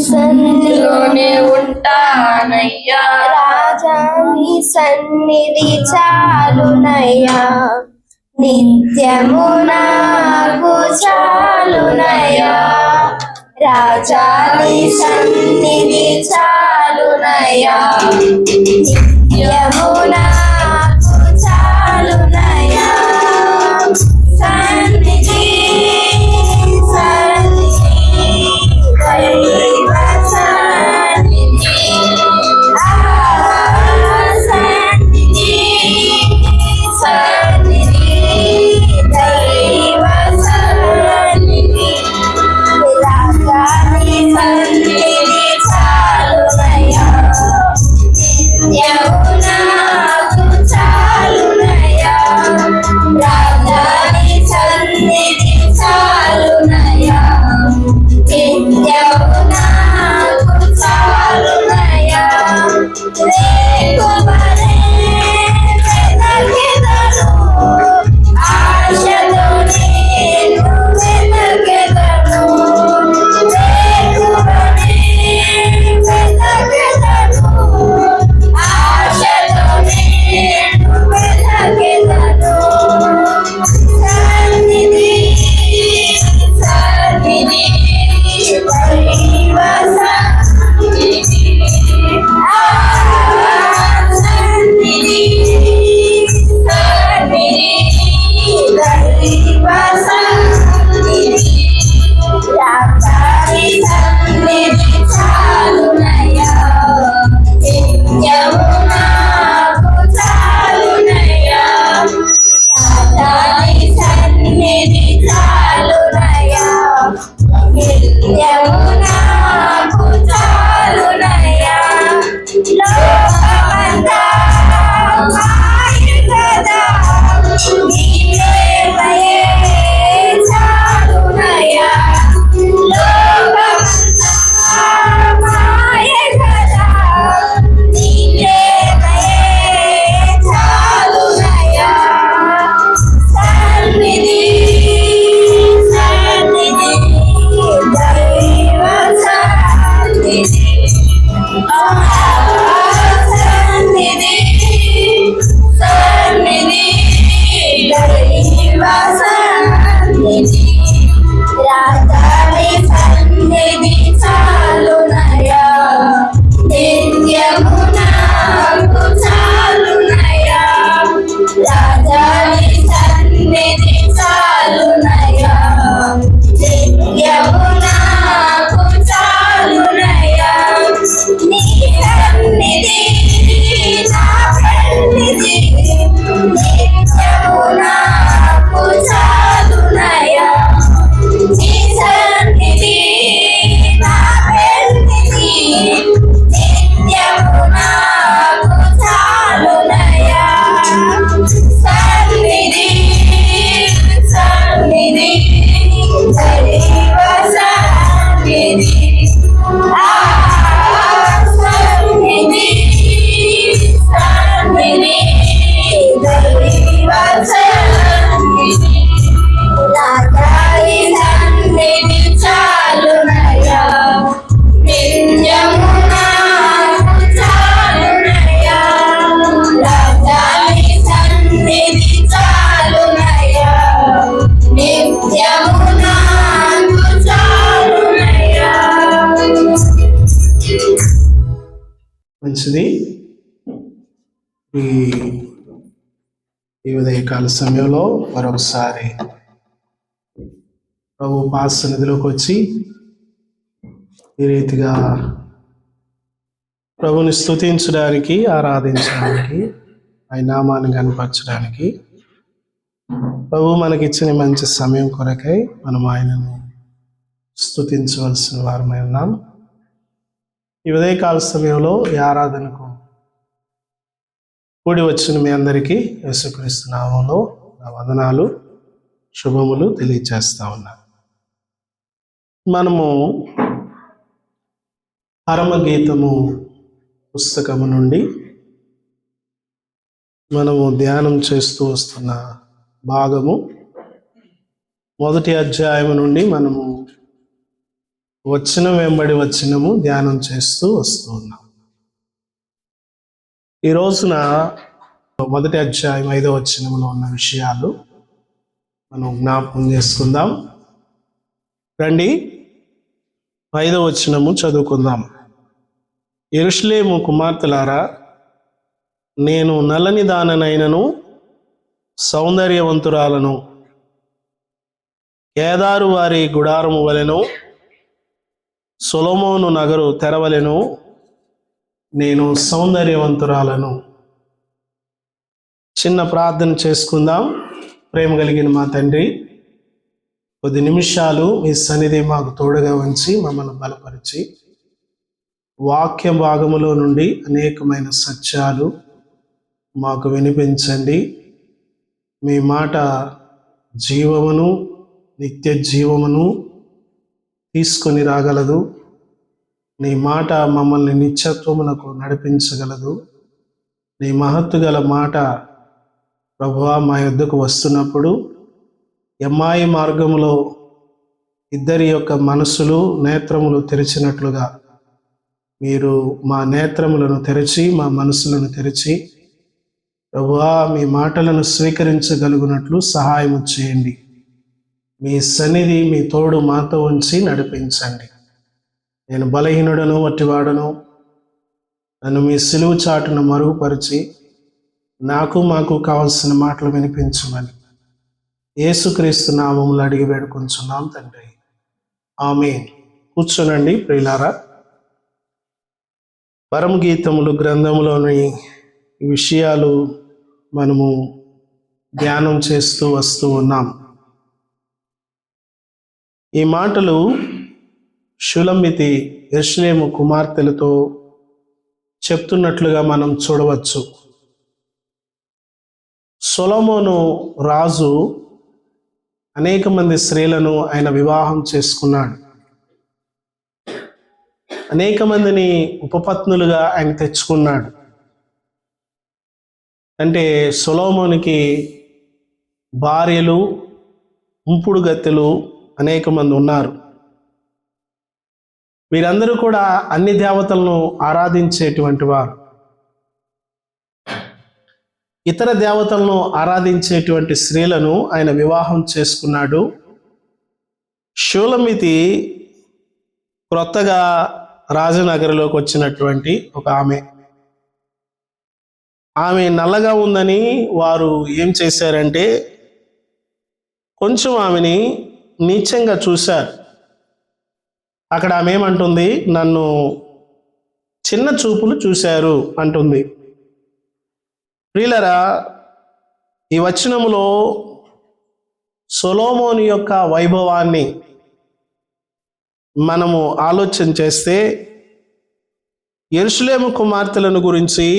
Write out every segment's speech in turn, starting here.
సన్నిధిలోనే ఉంటానయ్యా, రాజా నీ సన్నిధి చాలునయ్యా, నిత్యము నాకు చాలునయ్యా, రాజా నీ సన్నిధి చాలునయ్యా, నిత్యము నాకు చాలునయ్యా, సన్నిధి దైవ సన్నిధి, సన్నిధి దైవ సన్నిధి, రాజాని సన్నిధి చాలునయ్యా, నిత్యము నాకు చాలునయ్యా, రాజాని సన్నిధి చాలునయ్యా, నిత్యము నాకు చాలునయ్యా, రేగువలే వెదకెదను, ఆశతో నేను వెదకెదను, రేగువలే వెదకెదను, ఆశతో నేను వెదకెదను, సన్నిధి సన్నిధి దైవ సన్నిధి, సన్నిధి సన్నిధి దైవ సన్నిధి, రాజాని సన్నిధి చాలునయ్యా, నిత్యము నాకు చాలునయ్యా, రాజాని సన్నిధి చాలునయ్యా, నిత్యము నాకు చాలునయ్యా, లోకమంతా మాయ కదా, నీ ప్రేమయే చాలునయ్యా, లోకమంతా మాయ కదా, నీ ప్రేమయే చాలునయ్యా, సన్నిధి సన్నిధి దైవ సన్నిధి, సన్నిధి సన్నిధి దైవ సన్నిధి, రాజాని సన్నిధి చాలునయ్యా, నిత్యము నాకు చాలునయ్యా, రాజాని సన్నిధి చాలునయ్యా, నిత్యము నాకు చాలునయ్యా, నీ సన్నిధి నా సన్నిధి, నిత్యము నాకు చాలునయ్యా, నీ సన్నిధి నా సన్నిధి, నిత్యము నాకు చాలునయ్యా, సన్నిధి సన్నిధి దైవ సన్నిధి, సన్నిధి సన్నిధి దైవ సన్నిధి, రాజాని సన్నిధి చాలునయ్యా, నిత్యము నాకు చాలునయ్యా, రాజాని సన్నిధి చాలునయ్యా, నిత్యము నాకు చాలునయ్యా. మంచిది. ఈ ఉదయకాల సమయంలో మరొకసారి ప్రభు పాద సన్నిధిలోకి వచ్చి ఈ రీతిగా ప్రభుని స్తుతించడానికి, ఆరాధించడానికి, ఆయన నామాన్ని కనపరచడానికి ప్రభు మనకిచ్చిన మంచి సమయం కొరకై మనం ఆయనను స్తుతించవలసిన వారమై ఉన్నాం. ఈ ఉదయకాల సమయంలో ఈ ఆరాధనకు కూడి వచ్చిన మీ అందరికీ యేసుక్రీస్తు నామములో నా వందనాలు, శుభములు తెలియజేస్తా ఉన్నాను. మనము పరమగీతము పుస్తకము నుండి మనము ధ్యానం చేస్తూ వస్తున్న భాగము 1వ అధ్యాయం నుండి మనము వచనం వెంబడి వచనము ధ్యానం చేస్తూ వస్తూ ఉన్నాం. ఈ రోజున మొదటి అధ్యాయం 5వ వచనంలో ఉన్న విషయాలు మనం జ్ఞాపకం చేసుకుందాం. రండి 5వ వచనము చదువుకుందాం. యెరూషలేము కుమార్తెలారా, నేను నల్లని దాననైనను సౌందర్యవంతురాలను, కేదారు వారి గుడారము వలెను సొలొమోను నగరు తెరవలెను నేను సౌందర్యవంతురాలను. చిన్న ప్రార్థన చేసుకుందాం. ప్రేమ కలిగిన మా తండ్రి, కొద్ది నిమిషాలు మీ సన్నిధి మాకు తోడుగా ఉంచి మమ్మల్ని బలపరిచి వాక్య భాగములో నుండి అనేకమైన సత్యాలు మాకు వినిపించండి. మీ మాట జీవమును నిత్య జీవమును తీసుకొని రాగలదు. నీ మాట మమ్మల్ని నిత్యత్వమునకు నడిపించగలదు. నీ మహత్తు గల మాట ప్రభువా మా యొద్దకు వస్తున్నప్పుడు ఎమ్మాయి మార్గములో ఇద్దరి యొక్క మనసులు నేత్రములు తెరిచినట్లుగా మీరు మా నేత్రములను తెరిచి మా మనసులను తెరిచి ప్రభువా మీ మాటలను స్వీకరించగలుగునట్లు సహాయము చేయండి. మీ సన్నిధి మీ తోడు మాతో ఉంచి నడిపించండి. నేను బలహీనుడను వట్టివాడను. నన్ను మీ సిలువ చాటును మరుగుపరిచి నాకు మాకు కావలసిన మాటలు వినిపించమని యేసుక్రీస్తు నామములో అడిగి వేడుకొంచున్నాం తండ్రి, ఆమేన్. కూర్చోనండి ప్రియులారా. పరమగీతములు గ్రంథములోని విషయాలు మనము ధ్యానం చేస్తూ వస్తూ ఉన్నాం. ఈ మాటలు షులమ్మితి యెరూషలేము కుమార్తెలతో చెప్తున్నట్లుగా మనం చూడవచ్చు. సొలొమోను రాజు అనేక మంది స్త్రీలను ఆయన వివాహం చేసుకున్నాడు. అనేక మందిని ఉపపత్నులుగా ఆయన తెచ్చుకున్నాడు. అంటే సొలొమోనుకి భార్యలు, ఉంపుడు గత్తెలు అనేక మంది ఉన్నారు. వీరందరూ కూడా అన్ని దేవతలను ఆరాధించేటువంటి వారు. ఇతర దేవతలను ఆరాధించేటువంటి స్త్రీలను ఆయన వివాహం చేసుకున్నాడు. షూలమ్మితి క్రొత్తగా రాజనగరిలోకి వచ్చినటువంటి ఒక ఆమె నల్లగా ఉందని వారు ఏం చేశారంటే కొంచెం ఆమెని నీచంగా చూశారు. అక్కడ ఆమె ఏమంటుంది, నన్ను చిన్న చూపులు చూశారు అంటుంది. ప్రియులారా, ఈ వచనములో సొలొమోను యొక్క వైభవాన్ని మనము ఆలోచన చేస్తే యెరూషలేము కుమార్తెలను గురించి,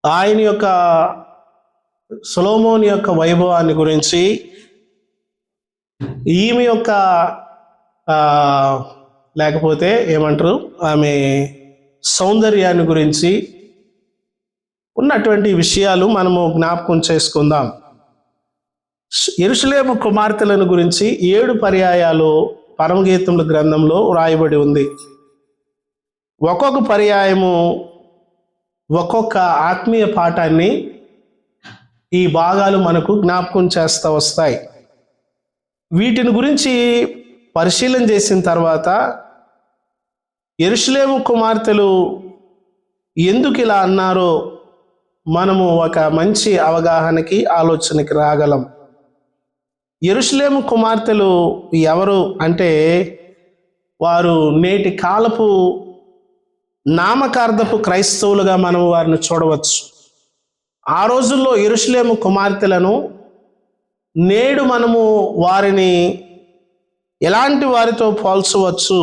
ఆయన యొక్క సొలొమోను యొక్క వైభవాన్ని గురించి, ఈమె యొక్క లేకపోతే ఏమంటారు ఆమె సౌందర్యాన్ని గురించి ఉన్నటువంటి విషయాలు మనము జ్ఞాపకం చేసుకుందాం. యెరూషలేము కుమార్తెలను గురించి 7 పర్యాయాలు పరమగీతముల గ్రంథంలో వ్రాయబడి ఉంది. ఒక్కొక్క పర్యాయము ఒక్కొక్క ఆత్మీయ పాఠాన్ని ఈ భాగాలు మనకు జ్ఞాపకం చేస్తూ వస్తాయి. వీటిని గురించి పరిశీలన చేసిన తర్వాత యెరూషలేము కుమార్తెలు ఎందుకు ఇలా అన్నారో మనము ఒక మంచి అవగాహనకి ఆలోచనకి రాగలం. యెరూషలేము కుమార్తెలు ఎవరు అంటే వారు నేటి కాలపు నామకార్థపు క్రైస్తవులుగా మనం వారిని చూడవచ్చు. ఆ రోజుల్లో యెరూషలేము కుమార్తెలను నేడు మనము వారిని ఎలాంటి వారితో పోల్చవచ్చు?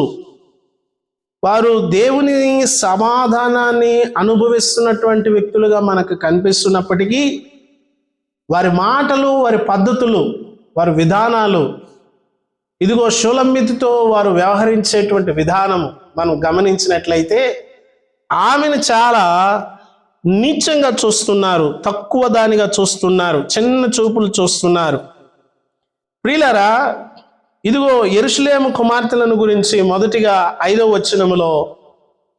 వారు దేవుని సమాధానాన్ని అనుభవిస్తున్నటువంటి వ్యక్తులుగా మనకు కనిపిస్తున్నప్పటికీ వారి మాటలు, వారి పద్ధతులు, వారి విధానాలు, ఇదిగో షూలమ్మితితో వారు వ్యవహరించేటువంటి విధానము మనం గమనించినట్లయితే ఆమెను చాలా నీచంగా చూస్తున్నారు, తక్కువ దానిగా చూస్తున్నారు, చిన్న చూపులు చూస్తున్నారు. ప్రియులారా, ఇదిగో యెరూషలేము కుమార్తెలను గురించి మొదటిగా 5వ వచనములో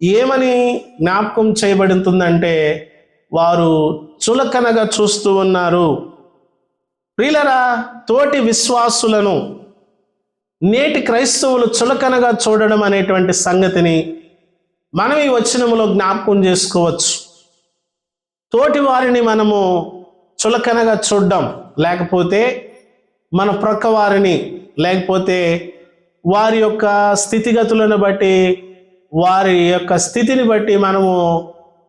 ఏమని జ్ఞాపకం చేయబడుతుందంటే, వారు చులకనగా చూస్తూ ఉన్నారు. ప్రియులరా, తోటి విశ్వాసులను నేటి క్రైస్తవులు చులకనగా చూడడం అనేటువంటి సంగతిని మనం ఈ వచనములో జ్ఞాపకం చేసుకోవచ్చు. తోటి వారిని మనము చులకనగా చూడడం, లేకపోతే మన ప్రక్క వారిని, లేకపోతే వారి యొక్క స్థితిగతులను బట్టి, వారి యొక్క స్థితిని బట్టి మనము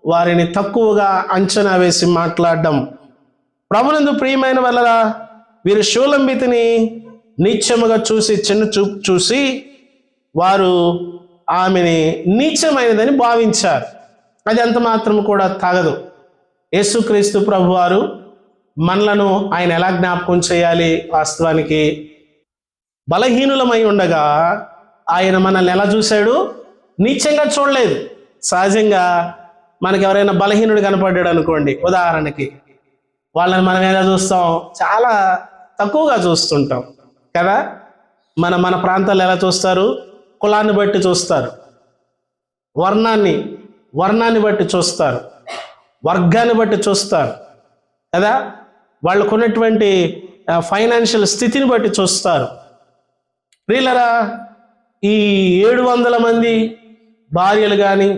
వారిని తక్కువగా అంచనా వేసి మాట్లాడడం. ప్రభునందు ప్రియమైన వల్ల వీరు షూలంబితిని నీచముగా చూసి, చిన్న చూపు చూసి వారు ఆమెని నీచమైనదని భావించారు. అది ఎంత మాత్రం కూడా తగదు. యేసుక్రీస్తు ప్రభు వారు మనలను ఆయన ఎలా జ్ఞాపకం చేయాలి? వాస్తవానికి బలహీనులమై ఉండగా ఆయన మనల్ని ఎలా చూశాడు? నీచంగా చూడలేదు. సహజంగా మనకి ఎవరైనా బలహీనుడు కనపడ్డాడు అనుకోండి, ఉదాహరణకి, వాళ్ళని మనం ఎలా చూస్తాం? చాలా తక్కువగా చూస్తుంటాం కదా. మన ప్రాంతాల్లో ఎలా చూస్తారు? కులాన్ని బట్టి చూస్తారు, వర్ణాన్ని బట్టి చూస్తారు, వర్గాన్ని బట్టి చూస్తారు కదా. వాళ్ళకు ఉన్నటువంటి ఫైనాన్షియల్ స్థితిని బట్టి చూస్తారు. ప్రియులరా, ఈ 700 మంది భార్యలు కానీ,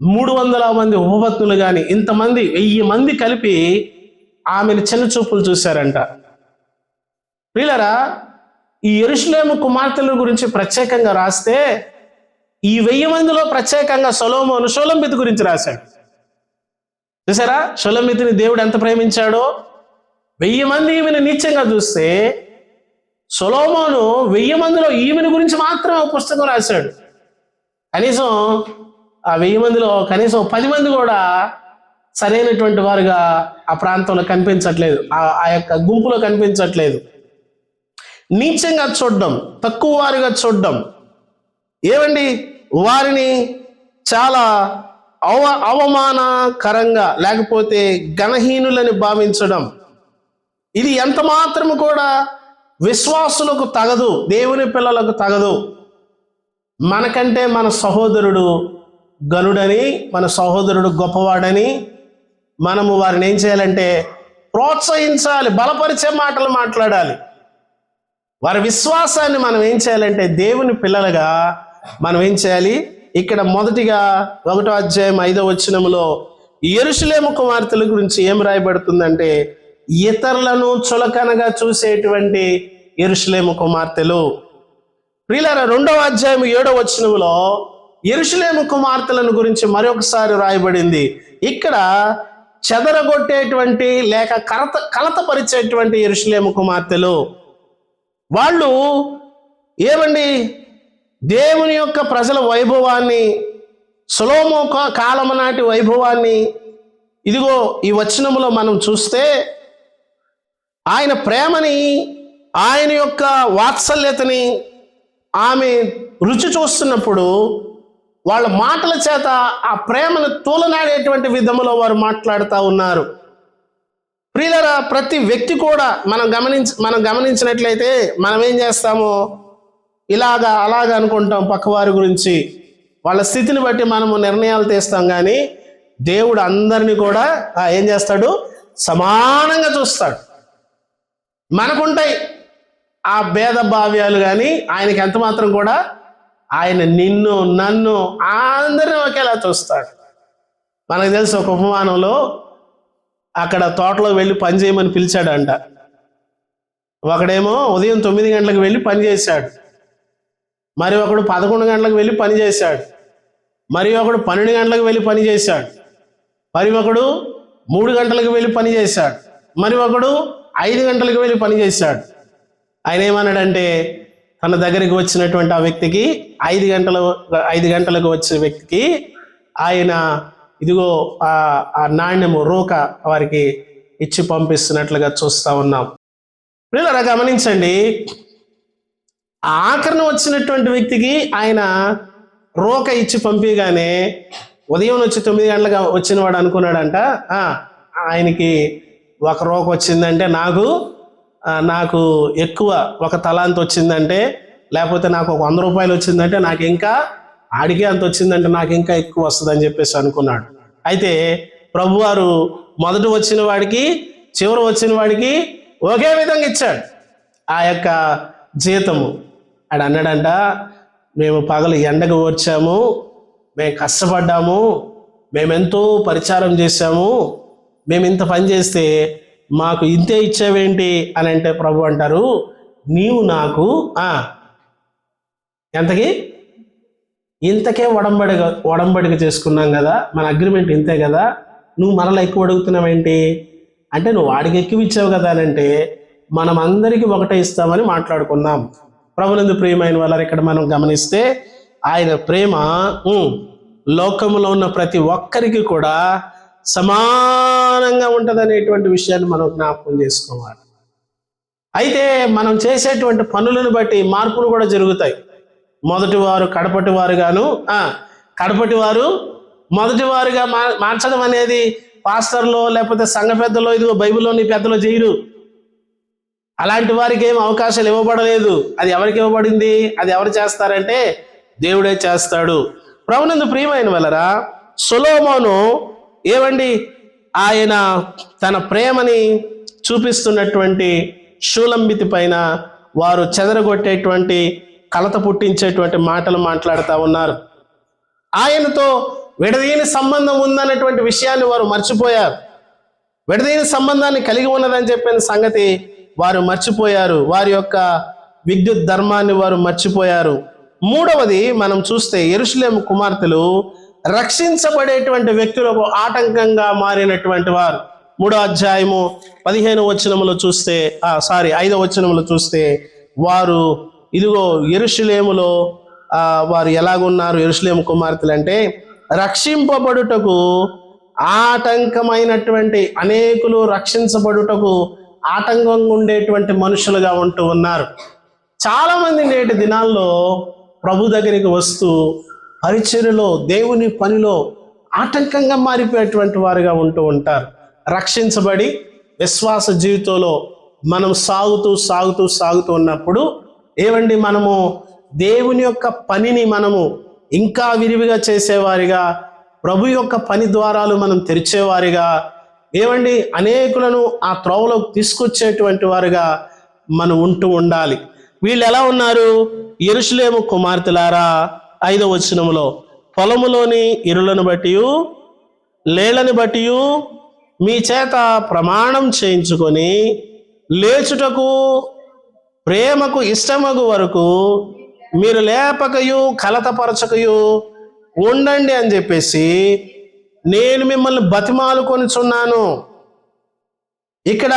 300 మంది ఉపపత్నులు కానీ, ఇంతమంది 1000 మంది కలిపి ఆమెను చిన్న చూపులు చూశారంట. ప్రియులరా, ఈ యెరూషలేము కుమార్తెల గురించి ప్రత్యేకంగా రాస్తే ఈ 1000 మందిలో ప్రత్యేకంగా సొలొమోను షూలంబితు గురించి రాశాడు. చూసారా, షూలంబితుని దేవుడు ఎంత ప్రేమించాడో. 1000 మంది ఈమెను నీచంగా చూస్తే సొలొమోను 1000 మందిలో ఈమెను గురించి మాత్రమే ఒక పుస్తకం రాశాడు. కనీసం ఆ 1000 మందిలో కనీసం 10 మంది కూడా సరైనటువంటి వారుగా ఆ ప్రాంతంలో కనిపించట్లేదు, ఆ యొక్క గుంపులో కనిపించట్లేదు. నీచంగా చూడడం, తక్కువ వారిగా చూడడం, ఏమండి, వారిని చాలా అవమానకరంగా, లేకపోతే గణహీనులని భావించడం, ఇది ఎంత మాత్రము కూడా విశ్వాసులకు తగదు, దేవుని పిల్లలకు తగదు. మనకంటే మన సహోదరుడు గనుడని, మన సహోదరుడు గొప్పవాడని మనము వారిని ఏం చేయాలంటే ప్రోత్సహించాలి, బలపరిచే మాటలు మాట్లాడాలి. వారి విశ్వాసాన్ని మనం ఏం చేయాలంటే దేవుని పిల్లలుగా మనం ఏం చేయాలి? ఇక్కడ మొదటిగా 1వ అధ్యాయం 5వ వచనములో యెరూషలేము కుమార్తెల గురించి ఏం రాయబడుతుందంటే, ఇతరులను చులకనగా చూసేటువంటి యెరూషలేము కుమార్తెలు. ప్రియులారా, 2వ అధ్యాయం 7వ వచనములో యెరూషలేము కుమార్తెలను గురించి మరొకసారి రాయబడింది. ఇక్కడ చెదరగొట్టేటువంటి లేక కలతపరిచేటువంటి యెరూషలేము కుమార్తెలు. వాళ్ళు ఏమండి, దేవుని యొక్క ప్రజల వైభవాన్ని, సొలొమోను కాలము నాటి వైభవాన్ని ఇదిగో ఈ వచనములో మనం చూస్తే ఆయన ప్రేమని, ఆయన యొక్క వాత్సల్యతని ఆమె రుచి చూస్తున్నప్పుడు వాళ్ళ మాటల చేత ఆ ప్రేమను తూలనాడేటువంటి విధములో వారు మాట్లాడుతూ ఉన్నారు. ప్రియులరా, ప్రతి వ్యక్తి కూడా మనం గమనించినట్లయితే మనం ఏం చేస్తామో అలాగా అనుకుంటాం. పక్కవారి గురించి వాళ్ళ స్థితిని బట్టి మనము నిర్ణయాలు తీస్తాం. కానీ దేవుడు అందరినీ కూడా ఏం చేస్తాడు? సమానంగా చూస్తాడు. మనకుంటాయి ఆ భేద భావ్యాలు, కానీ ఆయనకి ఎంత మాత్రం కూడా ఆయన నిన్ను నన్ను అందరినీ ఒకేలా చూస్తాడు. మనకు తెలుసు, ఒక ఉపమానంలో అక్కడ తోటలో వెళ్ళి పని చేయమని పిలిచాడంట. ఒకడేమో ఉదయం 9 గంటలకు వెళ్ళి పని చేశాడు, మరి ఒకడు 11 గంటలకు వెళ్ళి పని చేశాడు, మరి ఒకడు 12 గంటలకు వెళ్ళి పని చేశాడు, మరి ఒకడు 3 గంటలకు వెళ్ళి పని చేశాడు, మరి ఒకడు 5 గంటలకు వెళ్ళి పని చేశాడు. ఆయన ఏమన్నాడంటే, తన దగ్గరికి వచ్చినటువంటి ఆ వ్యక్తికి 5 గంటలకు వచ్చిన వ్యక్తికి ఆయన ఇదిగో ఆ నాణ్యము రోక వారికి ఇచ్చి పంపిస్తున్నట్లుగా చూస్తూ ఉన్నాం. పిల్లరా, గమనించండి, ఆఖరణ వచ్చినటువంటి వ్యక్తికి ఆయన రోక ఇచ్చి పంపిగానే ఉదయం వచ్చి 9 గంటలకు వచ్చిన వాడు అనుకున్నాడంట, ఆయనకి ఒక రోక వచ్చిందంటే నాకు నాకు ఎక్కువ ఒక తలాంత వచ్చిందంటే, లేకపోతే నాకు ఒక 100 రూపాయలు వచ్చిందంటే నాకు ఇంకా ఆడికే అంత వచ్చిందంటే నాకు ఇంకా ఎక్కువ వస్తుందని చెప్పేసి అనుకున్నాడు. అయితే ప్రభువారు మొదట వచ్చిన వాడికి చివరి వచ్చిన వాడికి ఒకే విధంగా ఇచ్చాడు ఆ యొక్క జీతము. ఆడు అన్నాడంట, మేము పగలు ఎండకు వచ్చాము, మేము కష్టపడ్డాము, మేమెంతో పరిచారం చేశాము, మేము ఇంత పని చేస్తే మాకు ఇంతే ఇచ్చావేంటి అని అంటే ప్రభు అంటారు, నీవు నాకు ఎంతకి ఇంతకే ఒడంబడిక చేసుకున్నాం కదా, మన అగ్రిమెంట్ ఇంతే కదా, నువ్వు మనలో ఎక్కువ అడుగుతున్నావేంటి అంటే, నువ్వు వాడికి ఎక్కువ ఇచ్చావు కదా అని అంటే మనం అందరికీ ఒకటే ఇస్తామని మాట్లాడుకున్నాం. ప్రభునందు ప్రియమైన వాళ్ళ ఇక్కడ మనం గమనిస్తే ఆయన ప్రేమ లోకంలో ఉన్న ప్రతి ఒక్కరికి కూడా సమానంగా ఉంటుంది అనేటువంటి విషయాన్ని మనం జ్ఞాపకం చేసుకోవాలి. అయితే మనం చేసేటువంటి పనులను బట్టి మార్పులు కూడా జరుగుతాయి. మొదటి వారు కడపటి వారుగాను, కడపటి వారు మొదటి వారుగా మార్చడం అనేది పాస్టర్లో లేకపోతే సంఘ పెద్దలో, ఇదిగో బైబిల్లోని పెద్దలో చేయరు. అలాంటి వారికి ఏం అవకాశాలు ఇవ్వబడలేదు. అది ఎవరికి ఇవ్వబడింది? అది ఎవరు చేస్తారంటే దేవుడే చేస్తాడు. ప్రభునందు ప్రియమైన వాళ్ళరా, సొలొమోను ఏమండి ఆయన తన ప్రేమని చూపిస్తున్నటువంటి షూలంబితి పైన వారు చెదరగొట్టేటువంటి కలత పుట్టించేటువంటి మాటలు మాట్లాడుతూ ఉన్నారు. ఆయనతో విడదీయని సంబంధం ఉందన్నటువంటి విషయాన్ని వారు మర్చిపోయారు. విడదీయని సంబంధాన్ని కలిగి ఉన్నదని చెప్పిన సంగతి వారు మర్చిపోయారు. వారి యొక్క విద్యుత్ ధర్మాన్ని వారు మర్చిపోయారు. మూడవది మనం చూస్తే యెరూషలేము కుమార్తెలు రక్షించబడేటువంటి వ్యక్తులకు ఆటంకంగా మారినటువంటి వారు. 3వ అధ్యాయము 15వ వచనములో చూస్తే 5వ వచనములో చూస్తే వారు ఇదిగో యెరూషలేములో వారు ఎలాగున్నారు యెరూషలేము కుమార్తెలు అంటే, రక్షింపబడుటకు ఆటంకమైనటువంటి అనేకులు రక్షించబడుటకు ఆటంకంగా ఉండేటువంటి మనుషులుగా ఉంటూ ఉన్నారు. చాలా మంది నేటి దినాల్లో ప్రభు దగ్గరికి వస్తూ పరిచర్యలో దేవుని పనిలో ఆటంకంగా మారిపోయేటువంటి వారుగా ఉంటూ ఉంటారు. రక్షించబడి విశ్వాస జీవితంలో మనం సాగుతూ ఉన్నప్పుడు ఏమండి మనము దేవుని యొక్క పనిని మనము ఇంకా విరివిగా చేసేవారిగా, ప్రభు యొక్క పని ద్వారాలు మనం తెరిచేవారిగా, ఏమండి అనేకులను ఆ త్రోవలోకి తీసుకొచ్చేటువంటి వారుగా మనం ఉంటూ ఉండాలి. వీళ్ళు ఎలా ఉన్నారు? యెరూషలేము కుమార్తెలారా 5వ వచనములో, పొలములోని ఇరులను బట్టి లేళ్లను బట్టి మీ చేత ప్రమాణం చేయించుకొని లేచుటకు ప్రేమకు ఇష్టమగు వరకు మీరు లేపకయు కలతపరచకయు ఉండండి అని చెప్పేసి నేను మిమ్మల్ని బతిమాలుకొనిచున్నాను. ఇక్కడ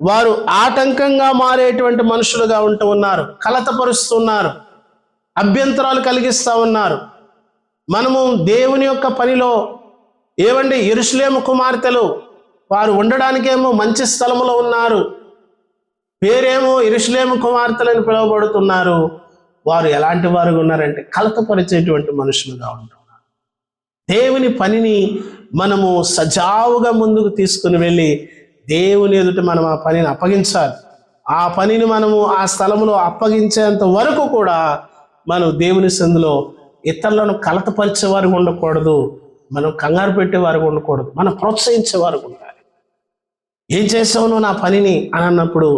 వారు ఆటంకంగా మారేటువంటి మనుషులుగా ఉంటూ ఉన్నారు, కలతపరుస్తున్నారు, అభ్యంతరాలు కలిగిస్తూ ఉన్నారు. మనము దేవుని యొక్క పనిలో ఏమండి యెరూషలేము కుమార్తెలు వారు ఉండడానికేమో మంచి స్థలములో ఉన్నారు, పేరేమో యెరూషలేము కుమార్తెలని పిలువబడుతున్నారు. వారు ఎలాంటి వారుగా ఉన్నారంటే కలతపరిచేటువంటి మనుషులుగా ఉంటున్నారు. దేవుని పనిని మనము సజావుగా ముందుకు తీసుకుని వెళ్ళి దేవుని ఎదుట మనం ఆ పనిని అప్పగించాలి. ఆ పనిని మనము ఆ స్థలంలో అప్పగించేంత వరకు కూడా మనం దేవుని సందులో ఇతరులను కలతపరిచేవారు ఉండకూడదు, మనం కంగారు పెట్టేవారు ఉండకూడదు, మనం ప్రోత్సహించేవారు ఉండాలి. ఏం చేసావు నువ్వు నా పనిని అని అన్నప్పుడు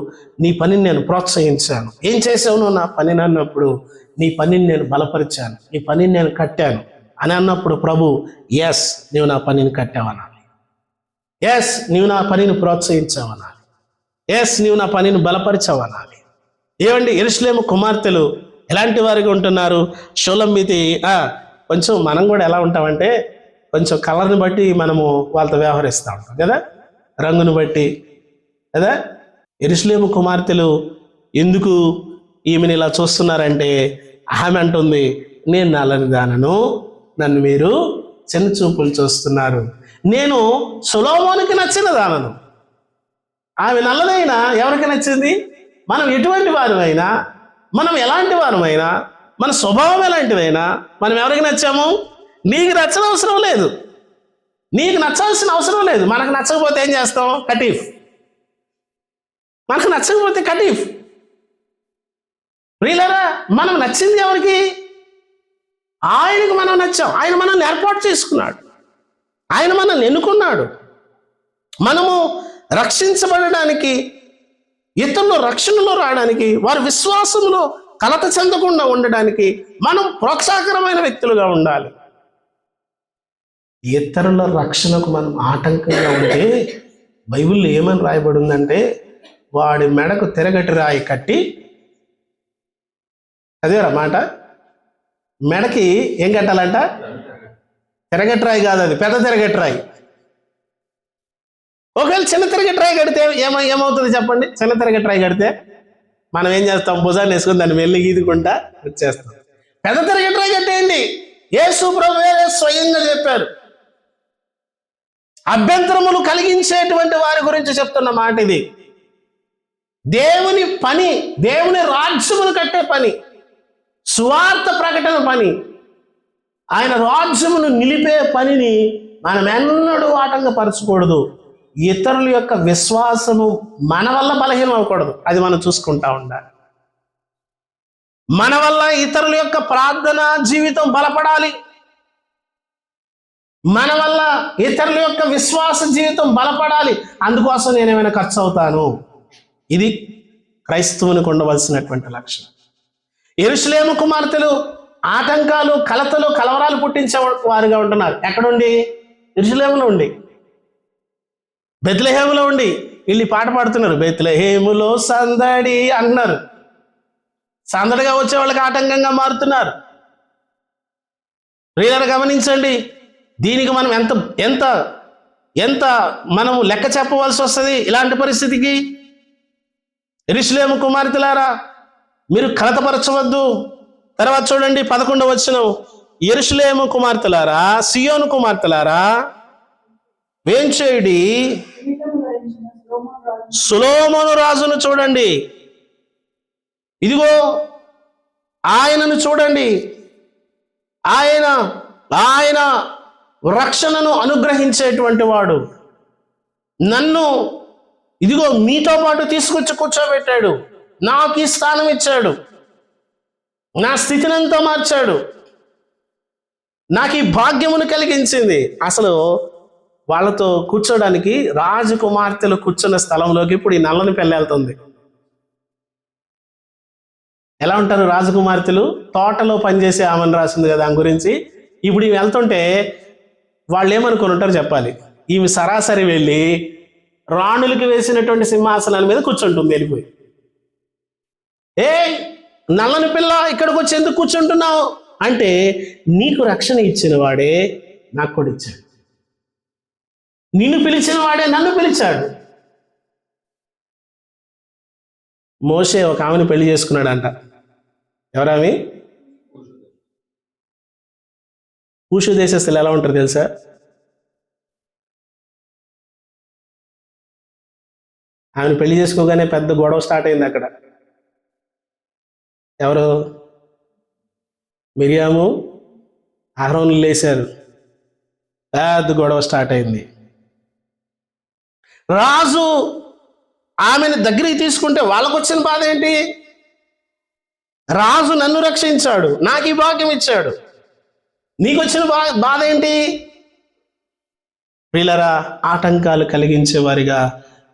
నీ పనిని నేను ప్రోత్సహించాను. ఏం చేసావు నువ్వు నా పనిని అన్నప్పుడు నీ పనిని నేను బలపరిచాను, నీ పనిని నేను కట్టాను అని అన్నప్పుడు ప్రభు ఎస్ నీవు నా పనిని కట్టావనాలి, ఎస్ నీవు నా పనిని ప్రోత్సహించావనాలి, ఎస్ నీవు నా పనిని బలపరిచావనాలి. ఏమండి యెరూషలేము కుమార్తెలు ఎలాంటి వారిగా ఉంటున్నారు? షూలంబితి కొంచెం మనం కూడా ఎలా ఉంటామంటే కొంచెం కలర్ని బట్టి మనము వాళ్ళతో వ్యవహరిస్తూ ఉంటాం కదా, రంగును బట్టి కదా. యెరూషలేము కుమార్తెలు ఎందుకు ఈమెను ఇలా చూస్తున్నారంటే ఆమె అంటుంది, నేను నల్లని దానను, నన్ను మీరు చిన్న చూపులు చూస్తున్నారు, నేను సొలొమోనుకి నచ్చిన దానను. ఆమె నల్లదైనా ఎవరికి నచ్చింది? మనం ఎటువంటి వారమైనా, మనం ఎలాంటి వారమైనా, మన స్వభావం ఎలాంటిదైనా మనం ఎవరికి నచ్చాము? నీకు నచ్చని అవసరం లేదు, నీకు నచ్చాల్సిన అవసరం లేదు. మనకు నచ్చకపోతే ఏం చేస్తాం? కటీఫ్ మనకు నచ్చకపోతే కటీఫ్. ప్రియులారా, మనం నచ్చింది ఎవరికి? ఆయనకు మనం నచ్చాం. ఆయన మనల్ని ఏర్పాటు చేసుకున్నాడు, ఆయన మనల్ని ఎన్నుకున్నాడు. మనము రక్షించబడడానికి, ఇతరులు రక్షణలో రావడానికి, వారి విశ్వాసంలో కలత చెందకుండా ఉండడానికి మనం ప్రోత్సాహకరమైన వ్యక్తులుగా ఉండాలి. ఇతరుల రక్షణకు మనం ఆటంకంగా ఉంటే బైబిల్లో ఏమని రాయబడి ఉందంటే, వాడి మెడకు తిరగటి రాయి కట్టి, అదేరా మాట, మెడకి ఏం కట్టాలంట? తిరగటి రాయి కాదు, అది పెద్ద తిరగటి రాయి. ఒకవేళ చిన్న తిరగటి రాయి కడితే ఏమవుతుంది చెప్పండి? చిన్న తిరగటి రాయి కడితే మనం ఏం చేస్తాం? భుజాన్ని వేసుకుని దాన్ని వెళ్ళి గీదుకుంటా వచ్చేస్తాం. పెద్ద తిరగటి రాయి కట్టేయండి. యేసు ప్రభువే స్వయంగా చెప్పారు. అభ్యంతరములు కలిగించేటువంటి వారి గురించి చెప్తున్న మాట ఇది. దేవుని పని, దేవుని రాజ్యమును కట్టే పని, సువార్త ప్రకటన పని, ఆయన రాజ్యమును నిలిపే పనిని మనం ఎన్నడూ ఆటంకపరచకూడదు. ఇతరుల యొక్క విశ్వాసము మన వల్ల బలహీనం అవ్వకూడదు, అది మనం చూసుకుంటా ఉండాలి. మన వల్ల ఇతరుల యొక్క ప్రార్థన జీవితం బలపడాలి, మన వల్ల ఇతరుల యొక్క విశ్వాస జీవితం బలపడాలి. అందుకోసం నేనేమైనా ఖర్చు అవుతాను. ఇది క్రైస్తవునికి ఉండవలసినటువంటి లక్షణం. యెరూషలేము కుమార్తెలు ఆటంకాలు, కలతలు, కలవరాలు పుట్టించే వారుగా ఉంటున్నారు. ఎక్కడుండి? యెరూషలేములో ఉండి, బెత్లెహేములో ఉండి వీళ్ళు పాట పాడుతున్నారు. బెత్లెహేములో సందడి అంటున్నారు. సందడిగా వచ్చే వాళ్ళకి ఆటంకంగా మారుతున్నారు. ప్రియులారా, గమనించండి. దీనికి మనం ఎంత ఎంత ఎంత మనము లెక్క చెప్పవలసి వస్తుంది ఇలాంటి పరిస్థితికి. యెరూషలేము కుమార్తెలారా, మీరు కలతపరచవద్దు. తర్వాత చూడండి 11వ వచనం. యెరూషలేము కుమార్తెలారా, సియోను కుమార్తెలారా, వేంచేయుడి. సొలొమోను రాజును చూడండి, ఇదిగో ఆయనను చూడండి. ఆయన ఆయన రక్షణను అనుగ్రహించేటువంటి వాడు. నన్ను ఇదిగో మీతో పాటు తీసుకొచ్చి కూర్చోబెట్టాడు, నాకు ఈ స్థానం ఇచ్చాడు, నా స్థితినంతా మార్చాడు, నాకు ఈ భాగ్యమును కలిగించింది. అసలు వాళ్ళతో కూర్చోడానికి రాజకుమార్తెలు కూర్చున్న స్థలంలోకి ఇప్పుడు ఈ నల్లని పిల్ల వెళ్తుంది. ఎలా ఉంటారు రాజకుమార్తెలు? తోటలో పనిచేసే ఆమెను రాసింది కదా దాని గురించి. ఇప్పుడు ఈమె వెళ్తుంటే వాళ్ళు ఏమనుకుని ఉంటారు చెప్పాలి? ఈమె సరాసరి వెళ్ళి రాణులకి వేసినటువంటి సింహాసనాల మీద కూర్చుంటుంది వెళ్ళిపోయి. ఏ నల్లని పిల్ల, ఇక్కడికి వచ్చి ఎందుకు కూర్చుంటున్నావు అంటే, నీకు రక్షణ ఇచ్చిన వాడే నాకు కూడా ఇచ్చాడు, నిన్ను పిలిచిన వాడే నన్ను పిలిచాడు. మోషే ఒక ఆమెను పెళ్లి చేసుకున్నాడంట. ఎవరామె? కూషు దేశస్తులు ఎలా ఉంటారు తెలుసా? ఆమెను పెళ్లి చేసుకోగానే పెద్ద గొడవ స్టార్ట్ అయింది అక్కడ. ఎవరు? మిరియాము అహరోను లేశారు, పెద్ద గొడవ స్టార్ట్ అయింది. రాజు ఆమెను దగ్గరికి తీసుకుంటే వాళ్ళకు వచ్చిన బాధ ఏంటి? రాజు నన్ను రక్షించాడు, నాకు ఈ భాగ్యం ఇచ్చాడు, నీకు వచ్చిన బాధ ఏంటి? ప్రియులారా, ఆటంకాలు కలిగించే వారిగా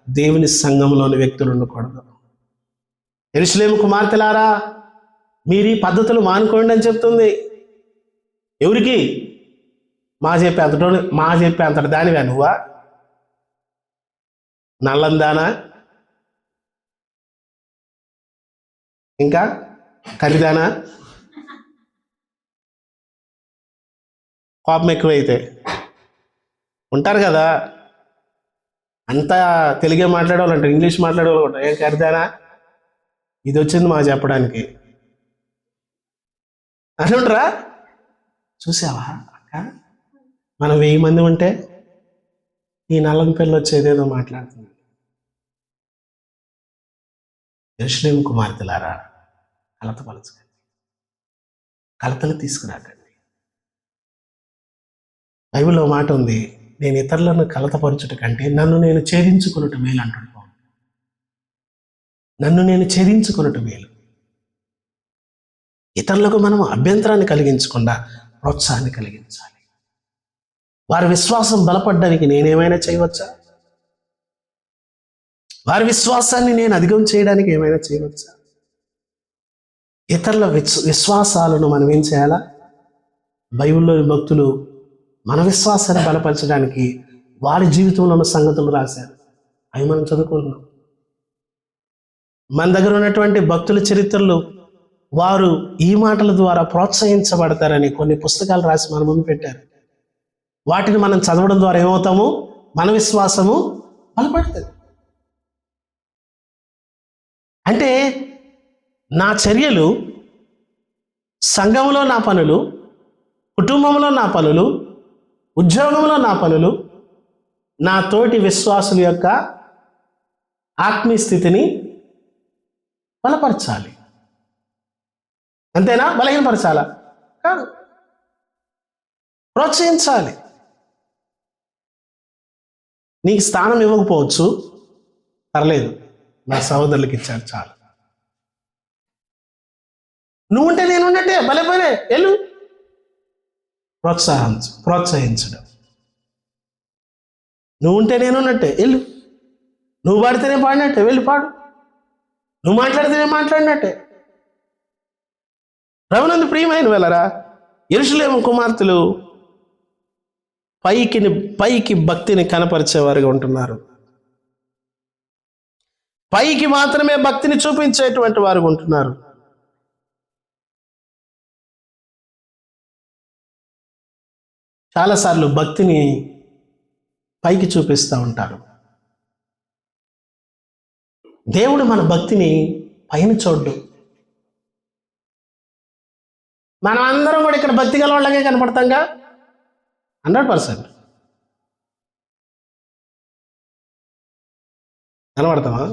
దేవుని సంఘంలోని వ్యక్తులు ఉండకూడదు. యెరూషలేము కుమార్తెలారా, మీరు ఈ పద్ధతులు మానుకోండి అని చెప్తుంది. ఎవరికి? మా చెప్పే అంతటి దానివా నువ్వా? నల్లందానా, ఇంకా ఖరీదానా? కోపం ఎక్కువైతే ఉంటారు కదా, అంతా తెలుగే మాట్లాడేవాళ్ళు అంటారు, ఇంగ్లీష్ మాట్లాడేవాళ్ళు ఉంటారు. ఏం ఖరీదానా? ఇది వచ్చింది మా చెప్పడానికి అంటుంటారా? చూసావా అక్క, మనం 1000 మంది ఉంటే ఈ నల్లని పిల్ల వచ్చేదేదో మాట్లాడుతుంది. యెరూషలేము కుమార్తెలారా, కలతపరచకండి, కలతలు తీసుకురాకండి. బైబిల్లో మాట ఉంది, నేను ఇతరులను కలతపరచుట కంటే నన్ను నేను ఛేదించుకున్నట్టు మేలు అంటున్నాను. నన్ను నేను ఛేదించుకొనుట మేలు. ఇతరులకు మనం అభ్యంతరాన్ని కలిగించకుండా ప్రోత్సాహాన్ని కలిగించాలి. వారి విశ్వాసం బలపడడానికి నేనేమైనా చేయవచ్చా? వారి విశ్వాసాన్ని నేను అధిగం చేయడానికి ఏమైనా చేయవచ్చా? ఇతరుల విశ్వాసాలను మనం ఏం చేయాలా? బైబిల్లోని భక్తులు మన విశ్వాసాన్ని బలపరచడానికి వారి జీవితంలో ఉన్న సంగతులు రాశారు. అవి మనం చదువుకుంటున్నాం. మన దగ్గర ఉన్నటువంటి భక్తుల చరిత్రలు వారు ఈ మాటల ద్వారా ప్రోత్సహించబడతారని కొన్ని పుస్తకాలు రాసి మన ముందు పెట్టారు. వాటిని మనం చదవడం ద్వారా ఏమవుతాము? మన విశ్వాసము బలపడుతుంది. అంటే నా చర్యలు, సంఘంలో నా పనులు, కుటుంబంలో నా పనులు, ఉద్యోగంలో నా పనులు నా తోటి విశ్వాసుల యొక్క ఆత్మీయ స్థితిని బలపరచాలి. అంతేనా? బలహీనపరచాలా? కాదు, ప్రోత్సహించాలి. నీకు స్థానం ఇవ్వకపోవచ్చు, పర్లేదు, నా సహోదరులకు ఇచ్చారు చాలు. నువ్వుంటే నేను ఉన్నట్టే, బలపడే వెళ్ళు. ప్రోత్సహించడం. నువ్వుంటే నేనున్నట్టే వెళ్ళు. నువ్వు పాడితేనే పాడినట్టే వెళ్ళి పాడు. నువ్వు మాట్లాడితేనే మాట్లాడినట్టే. ప్రభునందు ప్రియమైన వెళ్ళరా, యెరూషలేము కుమార్తెలు పైకి భక్తిని కనపరిచేవారుగా ఉంటున్నారు. పైకి మాత్రమే భక్తిని చూపించేటువంటి వారు ఉంటున్నారు. చాలాసార్లు భక్తిని పైకి చూపిస్తూ ఉంటారు. దేవుడు మన భక్తిని పైన చూడ్డు. మనం అందరం కూడా ఇక్కడ భక్తి గల వాళ్ళకే కనపడతాంగా, 100%. కనబడతామా?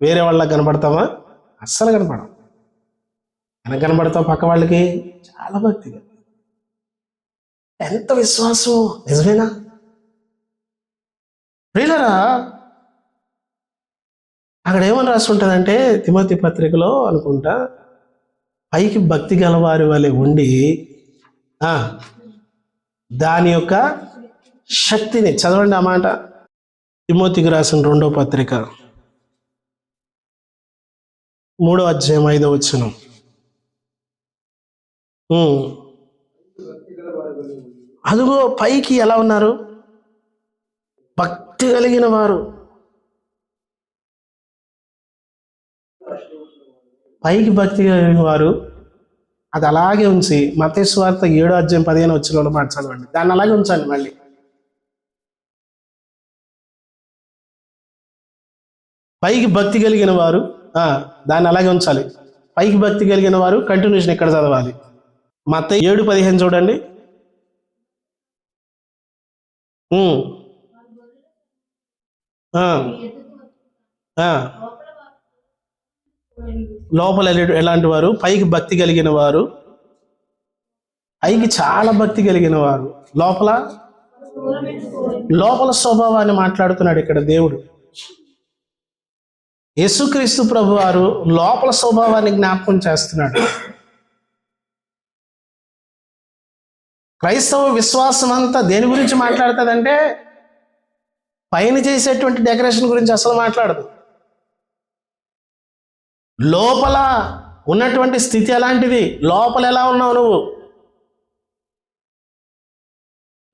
వేరే వాళ్ళకి కనపడతామా? అస్సలు కనపడం. వెనక కనపడతాం పక్క వాళ్ళకి చాలా భక్తిగా. ఎంత విశ్వాసం! నిజమేనా ప్రియులారా? అక్కడ ఏమని రాసి ఉంటుందంటే తిమోతి పత్రికలో అనుకుంటా, పైకి భక్తి గలవారి వలె ఉండి దాని యొక్క శక్తిని చదవండి. ఆ మాట తిమోతికి రాసిన 2వ పత్రిక 3వ అధ్యాయం 5వ వచనం. అదుగో పైకి ఎలా ఉన్నారు? భక్తి కలిగిన వారు. పైకి భక్తి కలిగిన వారు అది అలాగే ఉంచి మత్తయి సువార్త 7వ అధ్యాయం 15వ వచనంలో మాట చదవండి. దాన్ని అలాగే ఉంచండి. మళ్ళీ పైకి భక్తి కలిగిన వారు, దాన్ని అలాగే ఉంచాలి. పైకి భక్తి కలిగిన వారు కంటిన్యూషన్ ఇక్కడ చదవాలి. మత్తయి 7:15 చూడండి. లోపల ఎలాంటి వారు? పైకి భక్తి కలిగిన వారు, పైకి చాలా భక్తి కలిగిన వారు, లోపల స్వభావాన్ని మాట్లాడుతున్నాడు ఇక్కడ దేవుడు. యేసుక్రీస్తు ప్రభు వారు లోపల స్వభావాన్ని జ్ఞాపకం చేస్తున్నాడు. క్రైస్తవ విశ్వాసం అంతా దేని గురించి మాట్లాడుతుందంటే పైన చేసేటువంటి డెకరేషన్ గురించి అసలు మాట్లాడదు. లోపల ఉన్నటువంటి స్థితి ఎలాంటిది? లోపల ఎలా ఉన్నావు నువ్వు?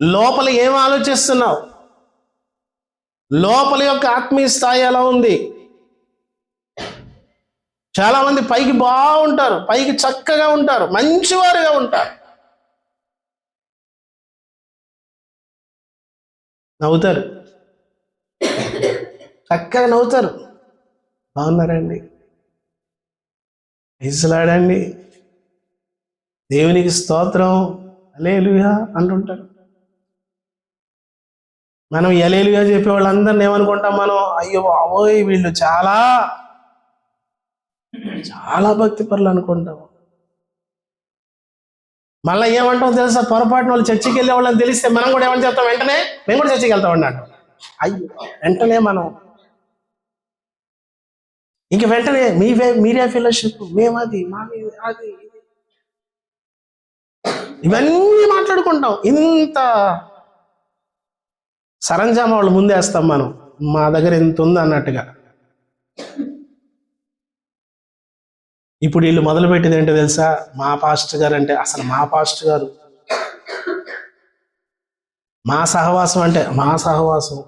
లోపల ఏం ఆలోచిస్తున్నావు? లోపల యొక్క ఆత్మీయ స్థాయి ఎలా ఉంది? చాలా మంది పైకి బాగుంటారు, పైకి చక్కగా ఉంటారు, మంచివారుగా ఉంటారు, నవ్వుతారు, చక్కగా నవ్వుతారు, బాగున్నారండి, ఇసులాడండి, దేవునికి స్తోత్రం, హల్లెలూయా అంటుంటారు. మనం హల్లెలూయా చెప్పే వాళ్ళందరిని ఏమనుకుంటాం మనం? అయ్యో బాబోయ్ వీళ్ళు చాలా చాలా భక్తి పరులు అనుకుంటాం. మళ్ళీ ఏమంటాం తెలుసా? పొరపాటున వాళ్ళు చర్చికి వెళ్ళే వాళ్ళని తెలిస్తే మనం కూడా ఏమని చెప్తాం? వెంటనే మేము కూడా చర్చికి వెళ్తాం అన్నట్టు. అయ్యో వెంటనే మనం ఇంక వెంటనే మీరే ఫెలోషిప్, మేమది, మాది అది, ఇవన్నీ మాట్లాడుకుంటాం. ఇంత సరంజామా వాళ్ళు ముందేస్తాం మనం, మా దగ్గర ఇంత ఉంది అన్నట్టుగా. ఇప్పుడు వీళ్ళు మొదలుపెట్టేది ఏంటో తెలుసా? మా పాస్టర్ గారు అంటే అసలు మా పాస్టర్ గారు, మా సహవాసం అంటే మా సహవాసం.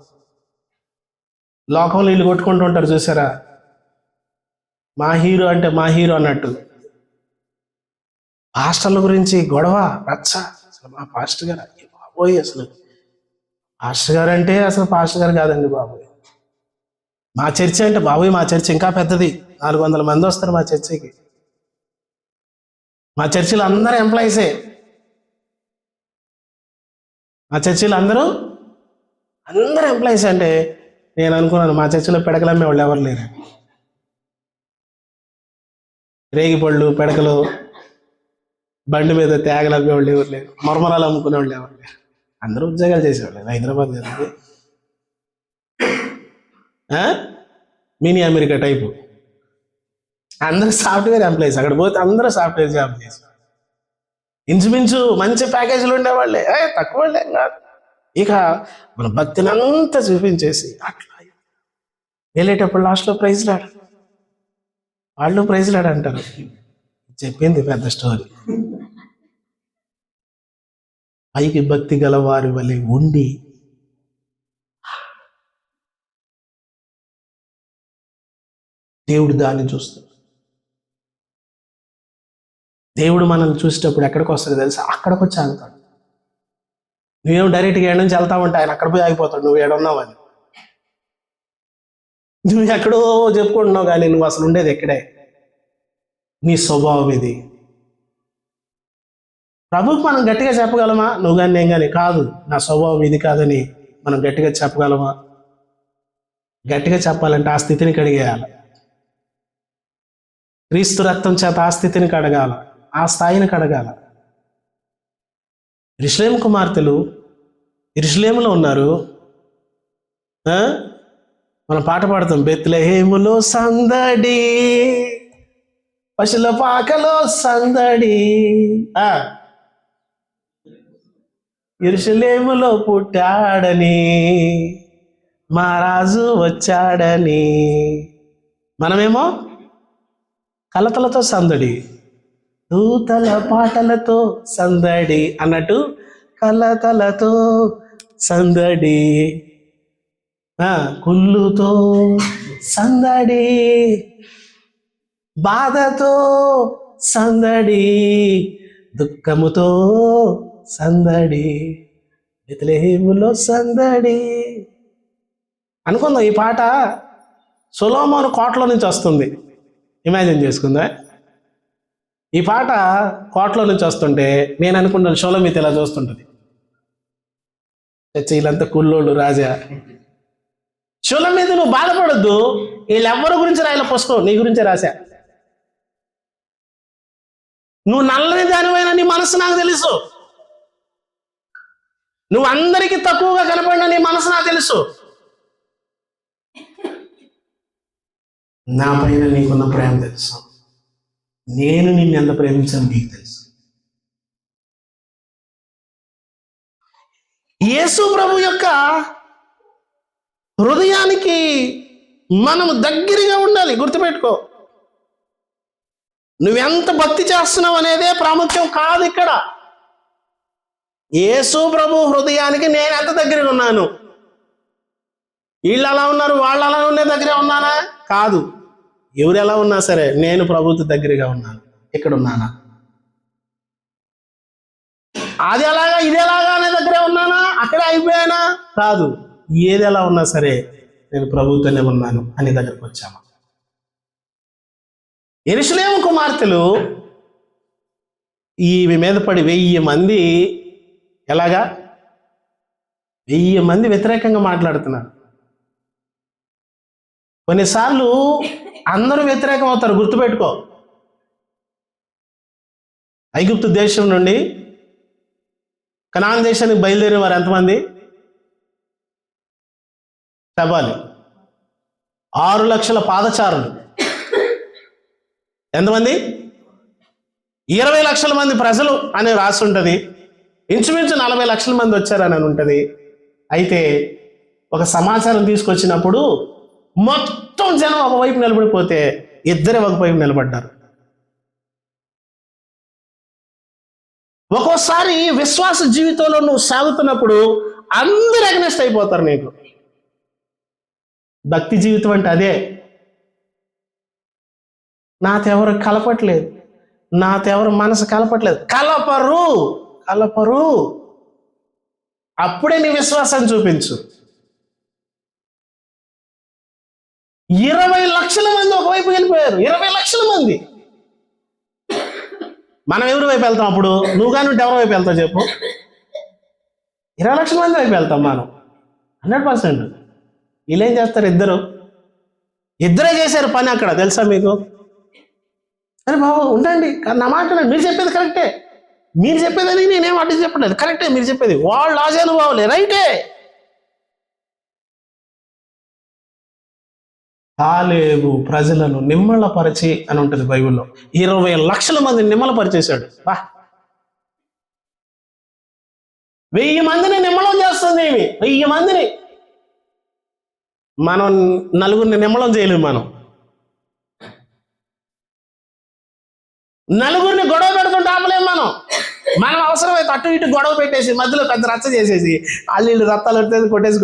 లోకంలో వీళ్ళు కొట్టుకుంటూ ఉంటారు చూసారా, మా హీరో అంటే మా హీరో అన్నట్టు. పాస్టర్ల గురించి గొడవ రచ్చ. అసలు మా పాస్టర్ గారు బాబోయ్, అసలు పాస్టర్ గారు అంటే అసలు పాస్టర్ గారు కాదండి బాబోయ్. మా చర్చి అంటే బాబోయ్, మా చర్చి ఇంకా పెద్దది, 400 మంది వస్తారు మా చర్చికి. మా చర్చిలో అందరూ ఎంప్లాయీసే. మా చర్చిలో అందరూ ఎంప్లాయీస్ అంటే నేను అనుకున్నాను మా చర్చిలో పిడకలమ్మే వాళ్ళు ఎవరు లేరు. రేగిపళ్ళు, పిడకలు, బండి మీద తేగలు అమ్మేవాళ్ళు ఎవరు లేరు, మరమరాలు అమ్ముకునేవాళ్ళు ఎవరు లేరు. అందరూ ఉద్యోగాలు చేసేవాళ్ళు. హైదరాబాద్ కదా, మినీ అమెరికా టైపు. అందరూ సాఫ్ట్వేర్ ఎంప్లాయీస్. అక్కడ పోతే అందరూ సాఫ్ట్వేర్ జాబ్ చేసేవాళ్ళు. ఇంచుమించు మంచి ప్యాకేజీలు ఉండేవాళ్ళే, తక్కువ వాళ్ళే కాదు. ఇక మన భక్తిని అంతా చూపించేసి అట్లా వెళ్ళేటప్పుడు లాస్ట్లో ప్రైజ్ లాడు, వాళ్ళు ప్రైజ్ లాడు అంటారు. చెప్పింది పెద్ద స్టోరీ. పైకి భక్తి గల వారి వలె ఉండి దేవుడు దాన్ని చూస్తాడు. దేవుడు మనల్ని చూసేటప్పుడు ఎక్కడికి వస్తాడు తెలుసా? అక్కడికి వచ్చి ఆగుతాడు. నువ్వేం డైరెక్ట్గా ఏడు నుంచి వెళ్తా ఉంటే ఆయన అక్కడ పోయి ఆగిపోతాడు, నువ్వు ఏడున్నావని. నువ్వు ఎక్కడో చెప్పుకుంటున్నావు కానీ నువ్వు అసలు ఉండేది ఎక్కడే. నీ స్వభావం ఇది. ప్రభుకి మనం గట్టిగా చెప్పగలమా? నువ్వు కానీ నేను కానీ కాదు, నా స్వభావం ఇది కాదని మనం గట్టిగా చెప్పగలమా? గట్టిగా చెప్పాలంటే ఆ స్థితిని కడిగేయాలి. క్రీస్తు రక్తం చేత ఆ స్థితిని కడగాల, ఆ స్థాయిని కడగాల. యెరూషలేము కుమార్తెలు యెరూషలేములో ఉన్నారు. మనం పాట పాడతాం, బెత్లెహేములో సందడి, పశుల పాకలో సందడి, యెరూషలేములో పుట్టాడని, మా రాజు వచ్చాడని. మనమేమో కలతలతో సందడి, దూతల పాటలతో సందడి అన్నట్టు కలతలతో సందడి, కుళ్ళుతో సందడి, బాధతో సందడి, దుఃఖముతో సందడి, బెత్లెహేములో సందడి. అనుకుందాం, ఈ పాట సొలొమోను కోటలో నుంచి వస్తుంది. ఇమాజిన్ చేసుకుందా? ఈ పాట కోటలో నుంచి వస్తుంటే నేను అనుకుంటాను షోలమీత ఇలా చూస్తుంటుంది. వీళ్ళంతా కుళ్ళోళ్ళు రాజా. షోలమీత నువ్వు బాధపడొద్దు, వీళ్ళెవ్వరి గురించి రాయాల పుస్తకం నీ గురించే రాశా. నువ్వు నల్లని దానివైనా నీ మనసు నాకు తెలుసు, నువ్వు అందరికీ తక్కువగా కనపడిన నీ మనసు నాకు తెలుసు. నా పైన నీకున్న ప్రేమ తెలుసు, నేను నిన్ను ఎంత ప్రేమించాను నీకు తెలుసు. యేసు ప్రభు యొక్క హృదయానికి మనము దగ్గరగా ఉండాలి. గుర్తుపెట్టుకో, నువ్వెంత భక్తి చేస్తున్నావు అనేదే ప్రాముఖ్యం కాదు ఇక్కడ. యేసు ప్రభు హృదయానికి నేను ఎంత దగ్గరగా ఉన్నాను. వీళ్ళు అలా ఉన్నారు, వాళ్ళు అలా ఉండే దగ్గరే ఉన్నానా? కాదు. ఎవరు ఎలా ఉన్నా సరే నేను ప్రభుత్వ దగ్గరగా ఉన్నాను. ఇక్కడ ఉన్నానా? అది ఎలాగా ఇది ఎలాగా అనే దగ్గరే ఉన్నానా? అక్కడే అయిపోయానా? కాదు. ఏది ఎలా ఉన్నా సరే నేను ప్రభుత్వనే ఉన్నాను అని దగ్గరకు వచ్చాము. యెరూషలేము కుమార్తెలు ఈమె మీద పడి 1000 మంది, ఎలాగా 1000 మంది వ్యతిరేకంగా మాట్లాడుతున్నారు. కొన్నిసార్లు అందరూ వ్యతిరేకం అవుతారు. గుర్తుపెట్టుకో, ఐగుప్తు దేశం నుండి కనాన్ దేశానికి బయలుదేరిన వారు ఎంతమంది? చెప్పాలి. 6 లక్షల పాదచారులు. ఎంతమంది? 20 లక్షల మంది ప్రజలు అని రాసి ఉంటుంది. ఇంచుమించు 40 లక్షల మంది వచ్చారని ఉంటుంది. అయితే ఒక సమాచారం తీసుకొచ్చినప్పుడు మొత్తం జనం ఒకవైపు నిలబడిపోతే ఇద్దరే ఒకవైపు నిలబడ్డారు. ఒక్కోసారి విశ్వాస జీవితంలో నువ్వు సాగుతున్నప్పుడు అందరూ అగ్నెస్ట్ అయిపోతారు నీకు. భక్తి జీవితం అంటే అదే. నాతో ఎవరు కలపట్లేదు, నాతో ఎవరు మనసు కలపట్లేదు. కలపరు. అప్పుడే నీ విశ్వాసాన్ని చూపించు. 20 లక్షల మంది ఒకవైపు వెళ్ళిపోయారు. 20 లక్షల మంది. మనం ఎవరి వైపు వెళ్తాం? అప్పుడు నువ్వు కానీ ఉంటే ఎవరి వైపు వెళ్తావు చెప్పు? 20 లక్షల మంది వైపు వెళ్తాం మనం 100%. వీళ్ళేం చేస్తారు? ఇద్దరే చేశారు పని అక్కడ. తెలుసా మీకు? అరే బాబు ఉండండి, నా మాట మీరు చెప్పేది కరెక్టే, మీరు చెప్పేదని నేనేం అడ్డు చెప్పలేదు, కరెక్టే మీరు చెప్పేది. వాళ్ళు ఆజానుభావులే, రైటే. కాలేబు ప్రజలను నిమ్మళపరిచి అని ఉంటుంది బైబిల్లో. 20 లక్షల మందిని నిమ్మళపరిచేశాడు. 1000 మందిని నిమ్మళం చేస్తుంది. 1000 మందిని. మనం 4 నిమ్మళం చేయలేము. మనం 4 గొడవ పెడుతుంటే ఆపలేము. మనం అవసరమైతే అటు ఇటు గొడవ పెట్టేసి మధ్యలో పెద్ద రచ్చ చేసేసి వాళ్ళు రత్తాలు కొట్టేసి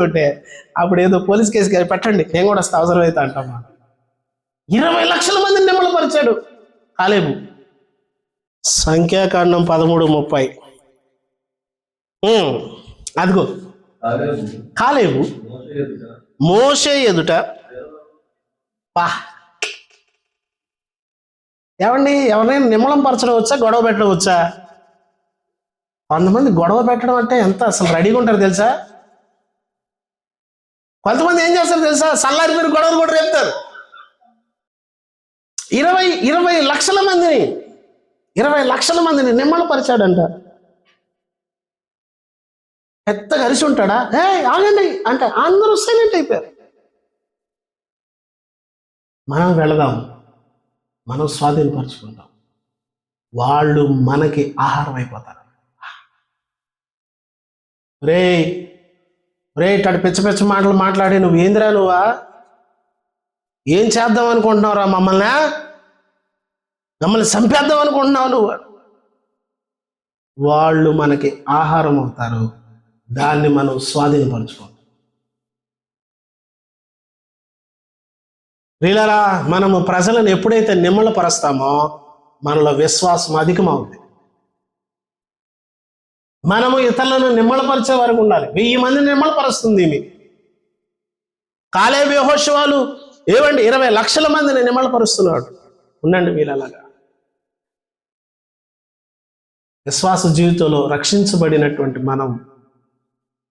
అప్పుడు ఏదో పోలీస్ కేసు పెట్టండి, నేను కూడా వస్తా అవసరమైతే అంటాం. 20 లక్షల మందిని నిమ్మళపరిచాడు కాలేబు. సంఖ్యాకాండం 13:30. అదిగో కాలేబు మోషే ఎదుట ఎవరినైనా నిమ్మళం పరచడం వచ్చా, గొడవ పెట్టడం వచ్చా? కొంతమంది గొడవ పెట్టడం అంటే ఎంత అసలు రెడీగా ఉంటారు తెలుసా? కొంతమంది ఏం చేస్తారు తెలుసా? సల్లారి మీరు గొడవలు కూడా రేపుతారు. 20 లక్షల మందిని నిమ్మళపరిచాడంట. పెద్ద కలిసి ఉంటాడా? ఆగండి అంటే అందరూ సైలెంట్ అయిపోయారు. మనం వెళదాం, మనం స్వాధీనపరచుకుంటాం, వాళ్ళు మనకి ఆహారం అయిపోతారు. రే ఇట్లాంటి పిచ్చ మాటలు మాట్లాడి నువ్వు ఏందిరా, నువ్వా ఏం చేద్దాం అనుకుంటున్నావురా? మమ్మల్ని చంపేద్దాం అనుకుంటున్నావు నువ్వు. వాళ్ళు మనకి ఆహారం అవుతారు, దాన్ని మనం స్వాధీనపరచుకుంటాం. వీళ్ళరా మనము ప్రజలను ఎప్పుడైతే నిమ్మళపరుస్తామో మనలో విశ్వాసం అధికమవుతుంది. మనము ఇతరులను నిమ్మళపరిచే వరకు ఉండాలి. 1000 మందిని నిమ్మళపరుస్తుంది. కాలేబు యెహోషువలు 20 లక్షల మందిని నిమ్మళపరుస్తున్నాడు. ఉండండి వీళ్ళలాగా. విశ్వాస జీవితంలో రక్షించబడినటువంటి మనం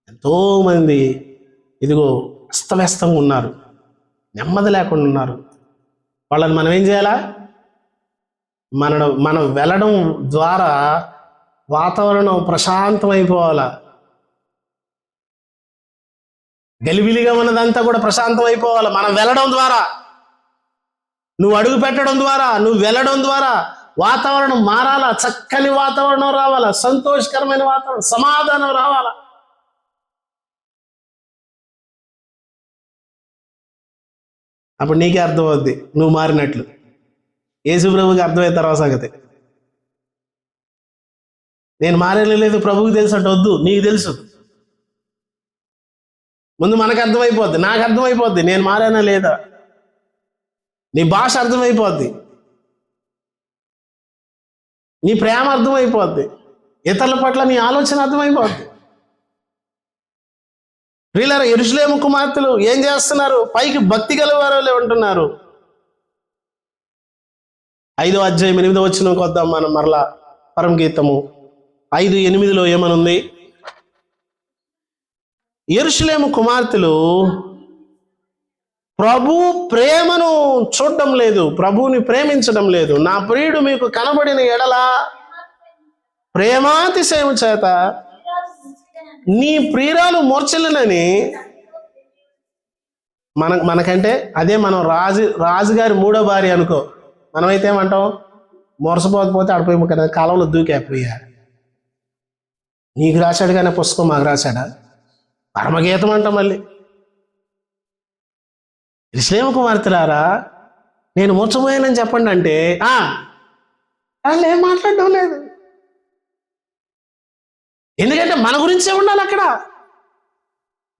ఎంతోమంది ఇదిగో అస్తవ్యస్తంగా ఉన్నారు, నెమ్మది లేకుండా ఉన్నారు. వాళ్ళని మనం ఏం చేయాలా? మనం వెళ్ళడం ద్వారా వాతావరణం ప్రశాంతమైపోవాలా. గలిబిలిగా ఉన్నదంతా కూడా ప్రశాంతం అయిపోవాలి మనం వెళ్ళడం ద్వారా. నువ్వు అడుగు పెట్టడం ద్వారా, నువ్వు వెళ్ళడం ద్వారా వాతావరణం మారాలా, చక్కని వాతావరణం రావాలా, సంతోషకరమైన వాతావరణం, సమాధానం రావాలా. అప్పుడు నీకే అర్థమవుద్ది నువ్వు మారినట్లు. యేసు ప్రభువుకి అర్థమైన తర్వాత సంగతి. నేను మారేలేదు, ప్రభువుకి తెలుసు అంటే వద్దు, నీకు తెలుసు. ముందు మనకు అర్థమైపోద్ది, నాకు అర్థమైపోద్ది నేను మారానా లేదా. నీ భాష అర్థమైపోద్ది, నీ ప్రేమ అర్థమైపోద్ది, ఇతరుల పట్ల నీ ఆలోచన అర్థమైపోద్ది. ప్రియులారా, యెరూషలేము కుమార్తెలు ఏం చేస్తున్నారు? పైకి భక్తి గలవారే ఉంటున్నారు. 5వ అధ్యాయం 8వ వచనంకి వద్దాం మనం మరలా. పరమగీతము 5:8 ఏమనుంది? యెరూషలేము కుమార్తెలు ప్రభు ప్రేమను చూడడం లేదు, ప్రభువుని ప్రేమించడం లేదు. నా ప్రియుడు మీకు కనబడిన ఎడల ప్రేమాతిశయము చేత నీ ప్రియురాలు మూర్ఛిల్లునని. మనకంటే అదే మనం రాజుగారి 3వ భార్య అనుకో, మనమైతే ఏమంటాం, మొరసపోతే ఆడిపోయి కదా కాలంలో దూకేపోయా. నీకు రాశాడు కానీ పుస్తకం మాకు రాశాడా? పరమగీతం అంటాం. మళ్ళీ యెరూషలేము కుమార్తెలారా నేను మూర్చపోయానని చెప్పండి అంటే వాళ్ళు ఏం మాట్లాడడం లేదు. ఎందుకంటే మన గురించే ఉండాలి అక్కడ,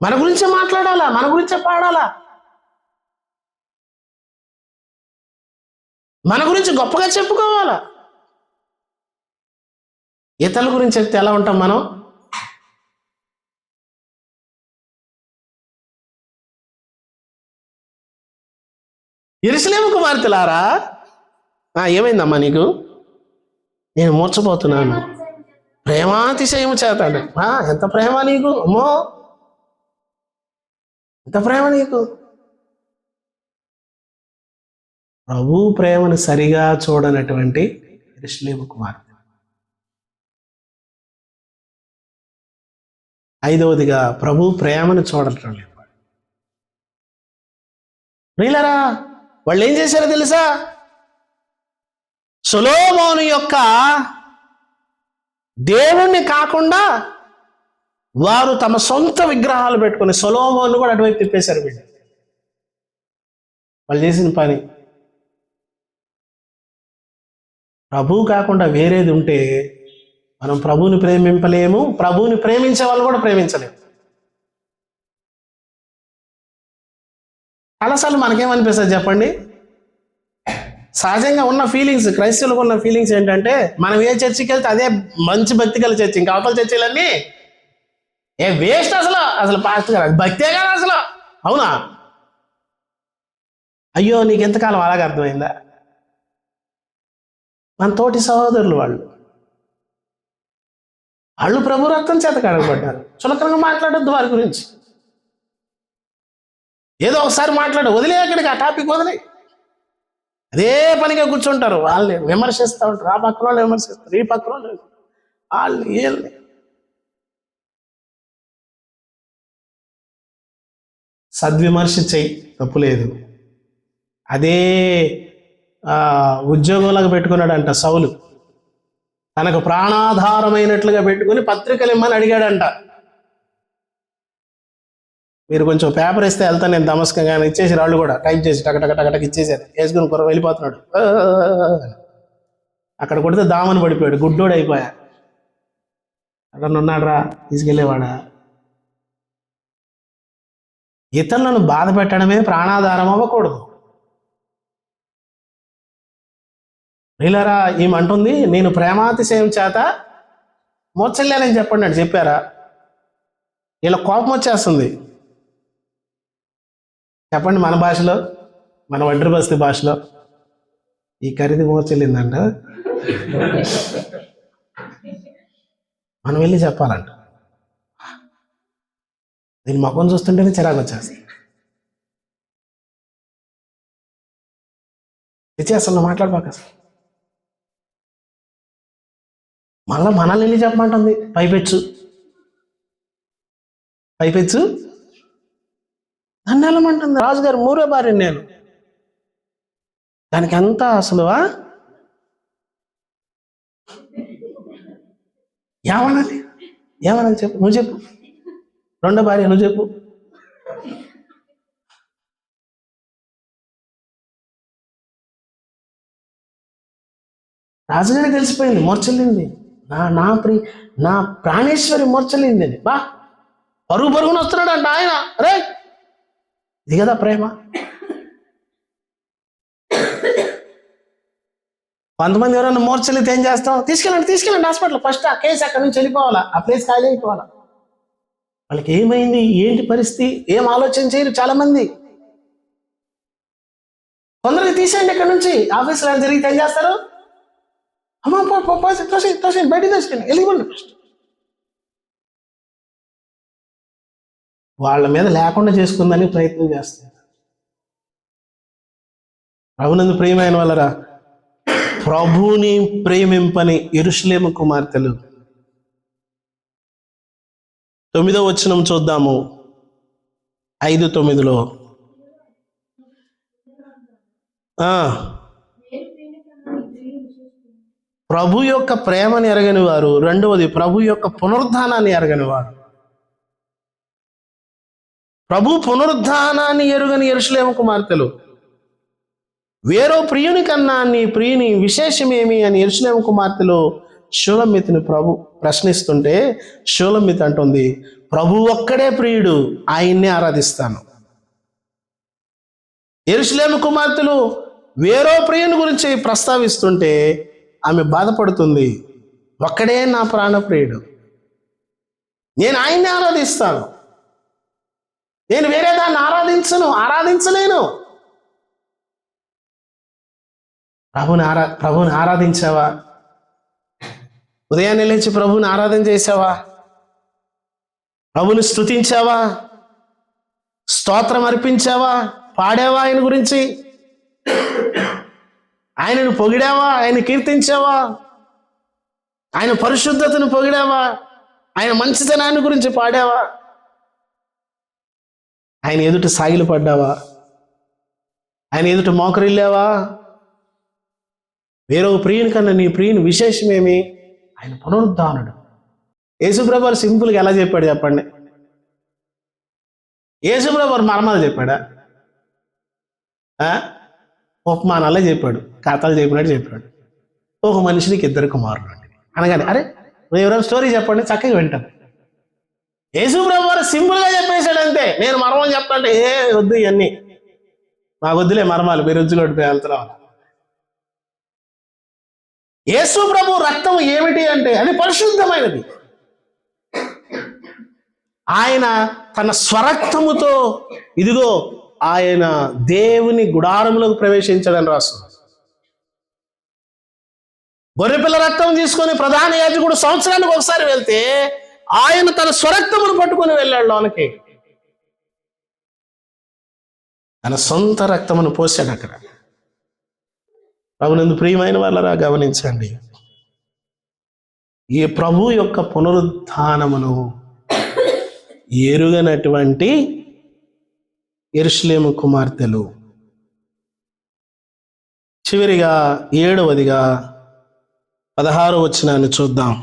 మన గురించే మాట్లాడాలా, మన గురించే పాడాలా, మన గురించి గొప్పగా చెప్పుకోవాలా. ఇతరుల గురించి చెప్తే ఎలా ఉంటాం మనం? యెరూషలేము కుమార్తెలారా ఏమైందమ్మా నీకు? నేను మూర్చపోతున్నాను ప్రేమాతిశయము చేత. ఎంత ప్రేమ నీకు, అమ్మో ఎంత ప్రేమ నీకు. ప్రభు ప్రేమను సరిగా చూడనటువంటి యెరూషలేము కుమార్తె. ఐదవదిగా ప్రభు ప్రేమను చూడటం లేదు. ప్రియులారా వాళ్ళు ఏం చేశారో తెలుసా? సొలొమోను యొక్క దేవుణ్ణి కాకుండా వారు తమ సొంత విగ్రహాలు పెట్టుకుని సొలొమోను కూడా అటువైపు తిప్పేశారు. వీళ్ళు వాళ్ళు చేసిన పని. ప్రభువు కాకుండా వేరేది ఉంటే మనం ప్రభువుని ప్రేమింపలేము, ప్రభువుని ప్రేమించే వాళ్ళు కూడా ప్రేమించలేము. చాలాసార్లు మనకేమనిపిస్తుంది చెప్పండి? సహజంగా ఉన్న ఫీలింగ్స్, క్రైస్తవులకు ఉన్న ఫీలింగ్స్ ఏంటంటే, మనం ఏ చర్చికి వెళ్తే అదే మంచి భక్తి గల చర్చి, ఇంకా అవతల చర్చిలన్నీ వేస్ట్. అసలు పాస్టర్ గారు భక్తే కాదు అసలు. అవునా? అయ్యో నీకు ఎంతకాలం అలాగ అర్థమైందా? మన తోటి సహోదరులు వాళ్ళు ప్రభు రక్తం చేత కడగబడ్డారు. చులకనగా మాట్లాడొద్దు వారి గురించి. ఏదో ఒకసారి వదిలే అక్కడికి, ఆ టాపిక్ వదిలే. అదే పనిగా కూర్చుంటారు, వాళ్ళని విమర్శిస్తూ ఉంటారు. ఆ పక్కన వాళ్ళు విమర్శిస్తారు, ఈ పక్కన వాళ్ళు వీళ్ళని. సద్విమర్శ చెయ్యి, తప్పులేదు. అదే ఉద్యోగంలాగా పెట్టుకున్నాడంట సౌలు. తనకు ప్రాణాధారమైనట్లుగా పెట్టుకుని పత్రికలు ఇమ్మని అడిగాడంట. మీరు కొంచెం పేపర్ ఇస్తే వెళ్తాను నేను దమస్కం, కానీ ఇచ్చేసి రాళ్ళు కూడా టైప్ చేసి టకటక ఇచ్చేసారు. వేసుకుని కూర వెళ్ళిపోతున్నాడు. అక్కడ కొడితే దామని పడిపోయాడు, గుడ్డోడు అయిపోయా. అక్కడ ఉన్నాడు రా, తీసుకెళ్ళేవాడా? ఇతరులను బాధ పెట్టడమే ప్రాణాధారం అవ్వకూడదు. ప్రియులారా ఏమంటుంది? నేను ప్రేమాతిశయం చేత మూర్చలేనని చెప్పండి అని చెప్పారా? ఇలా కోపం వచ్చేస్తుంది. చెప్పండి మన భాషలో, మన వడ్రి బస్తీ భాషలో, ఈ ఖరీదు మూర్చెల్లిందంట, మనం వెళ్ళి చెప్పాలంట. దీని ముఖం చూస్తుంటేనే చిరాకు వచ్చేస్తుంది. అసలు మాట్లాడబాక. అసలు మనల్ని వెళ్ళి చెప్పమంటుంది. పైపెచ్చు నన్ను వెళ్ళమంటుంది. రాజుగారు మూడో భార్య నేను. దానికి అంతా అసలు ఏమనాలి చెప్పు, నువ్వు చెప్పు. రెండో భార్య నువ్వు చెప్పు. రాజుగారికి తెలిసిపోయింది, మూర్చలింది. నా ప్రాణేశ్వరి మూర్చలింది అని. పరుగున వస్తున్నాడు అంట ఆయన. రే ఇది కదా ప్రేమ. కొంతమంది ఎవరైనా మూర్చలితే ఏం చేస్తాం? తీసుకెళ్ళండి హాస్పిటల్. ఫస్ట్ ఆ కేసు అక్కడి నుంచి వెళ్ళిపోవాలా, ఆ ప్లేస్ ఖాళీ అయిపోవాలా. వాళ్ళకి ఏమైంది, ఏంటి పరిస్థితి, ఏం ఆలోచన చేయరు చాలా మంది. తొందరగా తీసేయండి ఇక్కడ నుంచి. ఆఫీసులో జరిగితే ఏం చేస్తారు? అమ్మా తోసేయండి, బయటికి తీసుకెళ్ళి వెళ్ళిపోండి ఫస్ట్. వాళ్ళ మీద లేకుండా చేసుకుందని ప్రయత్నం చేస్తారు. ప్రభునందు ప్రియమైన వాళ్ళరా, ప్రభుని ప్రేమింపని యెరూషలేము కుమార్తెలు. 9వ వచనం చూద్దాము. 5:9. ప్రభు యొక్క ప్రేమని ఎరగని వారు, రెండవది ప్రభు యొక్క పునరుద్ధానాన్ని ఎరగని వారు. ప్రభు పునరుద్ధానాన్ని ఎరుగని యెరూషలేము కుమార్తెలు, వేరో ప్రియుని కన్నా నీ ప్రియుని విశేషమేమి అని యెరూషలేము కుమార్తెలు షూలమ్మితిని ప్రభు ప్రశ్నిస్తుంటే, షూలమ్మితి అంటుంది, ప్రభు ఒక్కడే ప్రియుడు, ఆయన్నే ఆరాధిస్తాను. యెరూషలేము కుమార్తెలు వేరో ప్రియుని గురించి ప్రస్తావిస్తుంటే ఆమె బాధపడుతుంది, ఒక్కడే నా ప్రాణ ప్రియుడు, నేను ఆయన్నే ఆరాధిస్తాను, నేను వేరే దాన్ని ఆరాధించలేను. ప్రభుని ఆరాధించావా? ఉదయాన్నే లేచి ప్రభుని ఆరాధన చేసావా? ప్రభుని స్తుతించావా? స్తోత్రం అర్పించావా? పాడావా? ఆయన గురించి ఆయనను పొగిడావా? ఆయన కీర్తించావా? ఆయన పరిశుద్ధతను పొగిడావా? ఆయన మంచితనాన్ని గురించి పాడావా? ఆయన ఎదుట సాగిలు పడ్డావా? ఆయన ఎదుట మోకరిల్లావా? వేరో ప్రియుని కన్నా నీ ప్రియుని విశేషమేమి? ఆయన పునరుద్ధానుడు. యేసుప్రభు సింపుల్గా ఎలా చెప్పాడు చెప్పండి? యేసుప్రభు మర్మాలు చెప్పాడా? ఉపమానాలే చెప్పాడు, కథలు చెప్పినట్టు చెప్పాడు. ఒక మనిషినికి 2 కుమారులు అండి అనగానే, అరే ఎవరైనా స్టోరీ చెప్పండి, చక్కగా వింటాను. యేసుప్రభు వారు సింపుల్గా చెప్పేశాడు అంతే. నేను మర్మం చెప్తాంటే వద్దు, ఇవన్నీ మాకు వద్దులే మర్మాలు, మీరు రుజులోడిపోయి వెళ్తున్నాం. యేసు ప్రభు రక్తం ఏమిటి అంటే అది పరిశుద్ధమైనది. ఆయన తన స్వరక్తముతో ఇదిగో ఆయన దేవుని గుడారములకు ప్రవేశించాడని రాస్తుంది. గొర్రెపిల్ల రక్తం తీసుకొని ప్రధాన యాజకుడు సంవత్సరానికి ఒకసారి వెళ్తే ఆయన తన స్వరక్తమును పట్టుకొని వెళ్ళాడు లోనికి. తన సొంత రక్తమును పోసాడు అక్కడ. ప్రభునందు ప్రియమైన వాళ్ళరా గమనించండి, ఈ ప్రభు యొక్క పునరుద్ధానమును ఎరుగనటువంటి యెరూషలేము కుమార్తెలు. చివరిగా 7వదిగా 16వ వచనాన్ని చూద్దాం.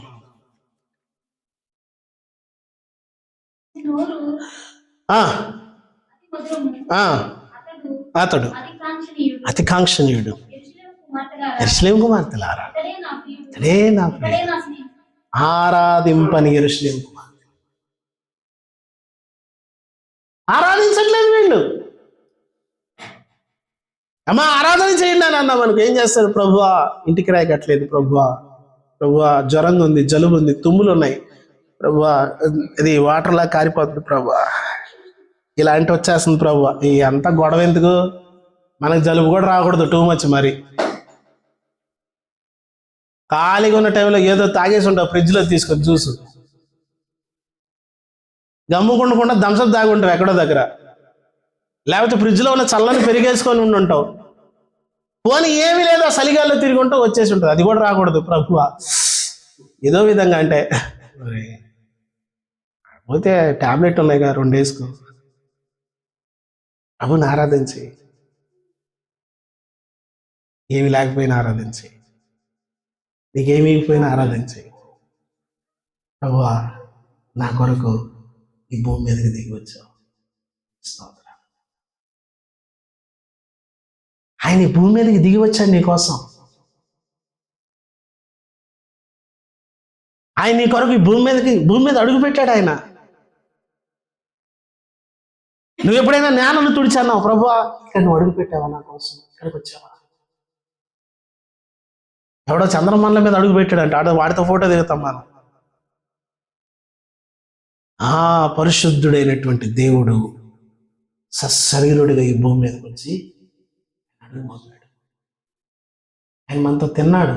అతడు అతి కాంక్షణీయుడు. యెరూషలేము కుమార్తెలారా, అతడే నా ప్రియుడు, ఆరాధింపని యెరూషలేము కుమార్తె. ఆరాధించట్లేదు వీళ్ళు. అమ్మా ఆరాధన చేయండి అని అన్నా మనకు ఏం చేస్తారు? ప్రభువా ఇంటికి రాయకట్లేదు, ప్రభువా జ్వరంగా ఉంది, జలుబు ఉంది, తుమ్ములు ఉన్నాయి, ప్రభువా ఇది వాటర్లా కారిపోతుంది, ప్రభువా ఇలాంటి వచ్చేస్తుంది, ప్రభువా ఈ అంతా గొడవ ఎందుకు? మనకు జలుబు కూడా రాకూడదు టూ మచ్. మరి ఖాళీగా ఉన్న టైంలో ఏదో తాగేసి ఉంటావు, ఫ్రిడ్జ్లో తీసుకొని జ్యూస్, గమ్ముకుండకుండా థమ్సప్ తాగి ఉంటావు ఎక్కడో దగ్గర, లేకపోతే ఫ్రిడ్జ్లో ఉన్న చల్లని పెరిగేసుకొని ఉండుంటావు. పోనీ ఏమీ లేదు, ఆ చలిగాల్లో తిరిగి ఉంటావు, వచ్చేసి ఉంటుంది. అది కూడా రాకూడదు ప్రభువా ఏదో విధంగా. అంటే పోతే ట్యాబ్లెట్ ఉన్నాయి కదా 2 డేస్కు. ప్రభుని ఆరాధించి, ఏమి లేకపోయినా ఆరాధించి, నీకేమి ఇవ్వకపోయినా ఆరాధించి, ప్రభువా నా కొరకు ఈ భూమి మీదకి దిగి వచ్చావు, స్తోత్రం. ఆయన ఈ భూమి మీదకి దిగి వచ్చాడు నీ కోసం. ఆయన నీ కొరకు ఈ భూమి మీద అడుగు పెట్టాడు ఆయన. నువ్వు ఎప్పుడైనా నేలను తుడిచాన్నావు? ప్రభువా ఇక్కడ నువ్వు అడుగు పెట్టావా నా కోసం, ఇక్కడికి వచ్చావా? ఎవడో చంద్రమండలం మీద అడుగు పెట్టాడంట, వాడితో ఫోటో దిగుతాం మనం. పరిశుద్ధుడైనటువంటి దేవుడు సశరీరుడిగా ఈ భూమి మీదకి వచ్చి అడుగు మొదలాడు. ఆయన మనతో తిన్నాడు,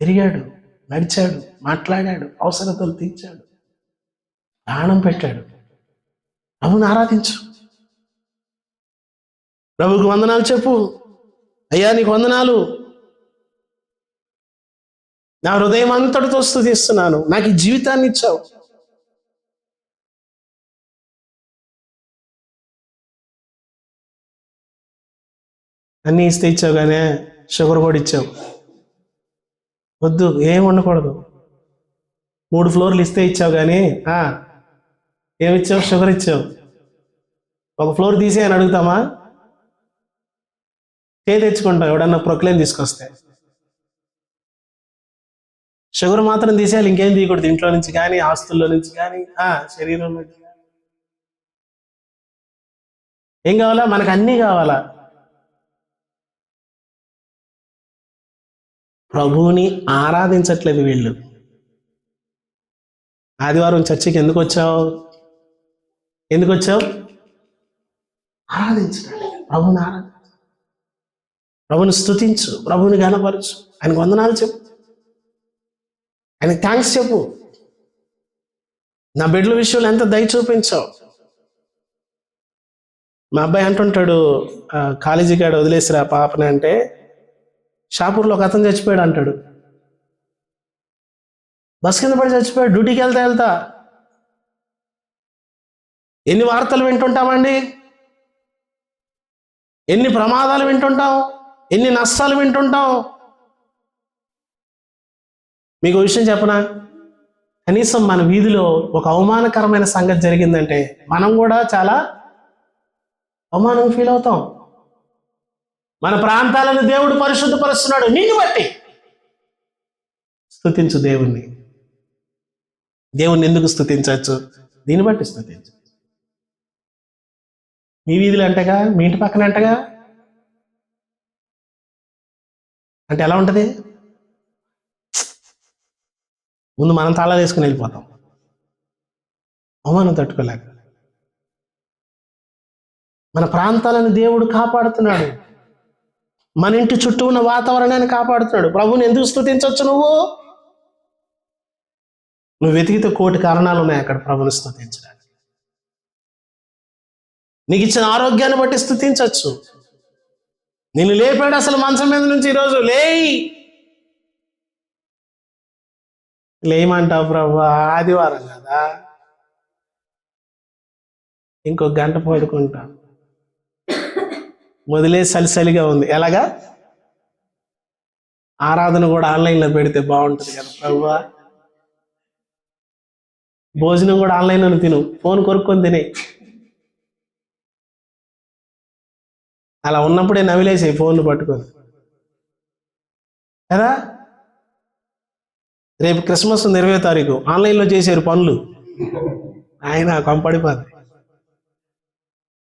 తిరిగాడు, నడిచాడు, మాట్లాడాడు, అవసరతలు తీర్చాడు, ప్రాణం పెట్టాడు. ప్రభుని ఆరాధించు, ప్రభుకు వందనాలు చెప్పు. అయ్యా నీకు వందనాలు, నా హృదయం అంతటితో స్తుతిస్తున్నాను, నాకు ఈ జీవితాన్ని ఇచ్చావు. అన్నీ ఇస్తే ఇచ్చావు, కానీ షుగర్ కూడా ఇచ్చావు. వద్దు, ఏం ఉండకూడదు. 3 ఫ్లోర్లు ఇస్తే ఇచ్చావు కానీ ఏమిచ్చావు? షుగర్ ఇచ్చావు. 1 ఫ్లోర్ తీసే అని అడుగుతామా? తెచ్చుకుంటాం ఎవడన్నా ప్రొక్లేన్ తీసుకొస్తే. షుగర్ మాత్రం తీసేయాలి, ఇంకేం తీయకూడదు. ఇంట్లో నుంచి కానీ, ఆస్తుల్లో నుంచి కానీ, శరీరం నుంచి కానీ. ఏం కావాలా? మనకు అన్నీ కావాలా? ప్రభువుని ఆరాధించట్లేదు వీళ్ళు. ఆదివారం చర్చికి ఎందుకు వచ్చావు? ఆరాధించడానికి. ప్రభుని ఆరాధించు, ప్రభుని స్తుతించు, ప్రభుని ఘనపరచు, ఆయనకు వందనాలు చెప్పు, ఆయనకు థ్యాంక్స్ చెప్పు. నా బిడ్డల విషయంలో ఎంత దయ చూపించావు. మా అబ్బాయి అంటుంటాడు, కాలేజీ కాడ వదిలేసిరా పాపని అంటే, షాపూర్లో ఒక అతను చచ్చిపోయాడు అంటాడు. బస్ కింద పడి చచ్చిపోయాడు, డ్యూటీకి వెళ్తా. ఎన్ని వార్తలు వింటుంటామండి, ఎన్ని ప్రమాదాలు వింటుంటాం, ఎన్ని నష్టాలు వింటుంటాం. మీకు విషయం చెప్పనా? కనీసం మన వీధిలో ఒక అవమానకరమైన సంగతి జరిగిందంటే మనం కూడా చాలా అవమానం ఫీల్ అవుతాం. మన ప్రాంతాలను దేవుడు పరిశుద్ధపరుస్తున్నాడు, నిన్ను బట్టి స్తుతించు దేవుణ్ణి. దేవుణ్ణి ఎందుకు స్తుతించవచ్చు? దీన్ని బట్టి స్తుతించు. మీ వీధులు అంటగా, మీ ఇంటి పక్కన అంటగా అంటే ఎలా ఉంటుంది? ముందు మనం తాళాలు వేసుకుని వెళ్ళిపోతాం, అవమానం తట్టుకోలేక. మన ప్రాంతాలను దేవుడు కాపాడుతున్నాడు, మన ఇంటి చుట్టూ ఉన్న వాతావరణాన్ని కాపాడుతున్నాడు. ప్రభువుని ఎందుకు స్తుతించవచ్చు? నువ్వు వెతికితే 1,000,000 కారణాలు ఉన్నాయి అక్కడ ప్రభువుని స్తుతించడానికి. నీకు ఇచ్చిన ఆరోగ్యాన్ని బట్టి స్తుతించవచ్చు. నిన్ను లేపాడు అసలు మంచం మీద నుంచి, ఈరోజు లేయమంటావు ప్రభు, ఆదివారం కదా, ఇంకో గంట పడుకుంటా, మొదలే సలిసలిగా ఉంది. ఎలాగా? ఆరాధన కూడా ఆన్లైన్లో పెడితే బాగుంటుంది కదా ప్రభు. భోజనం కూడా ఆన్లైన్లో తిను, ఫోన్ కొనుక్కొని తినే. అలా ఉన్నప్పుడే నవిలేసాయి ఫోన్లు పట్టుకొని కదా. రేపు క్రిస్మస్ 20వ తారీఖు, ఆన్లైన్లో చేశారు పనులు. ఆయన కంపడిపోద్ది.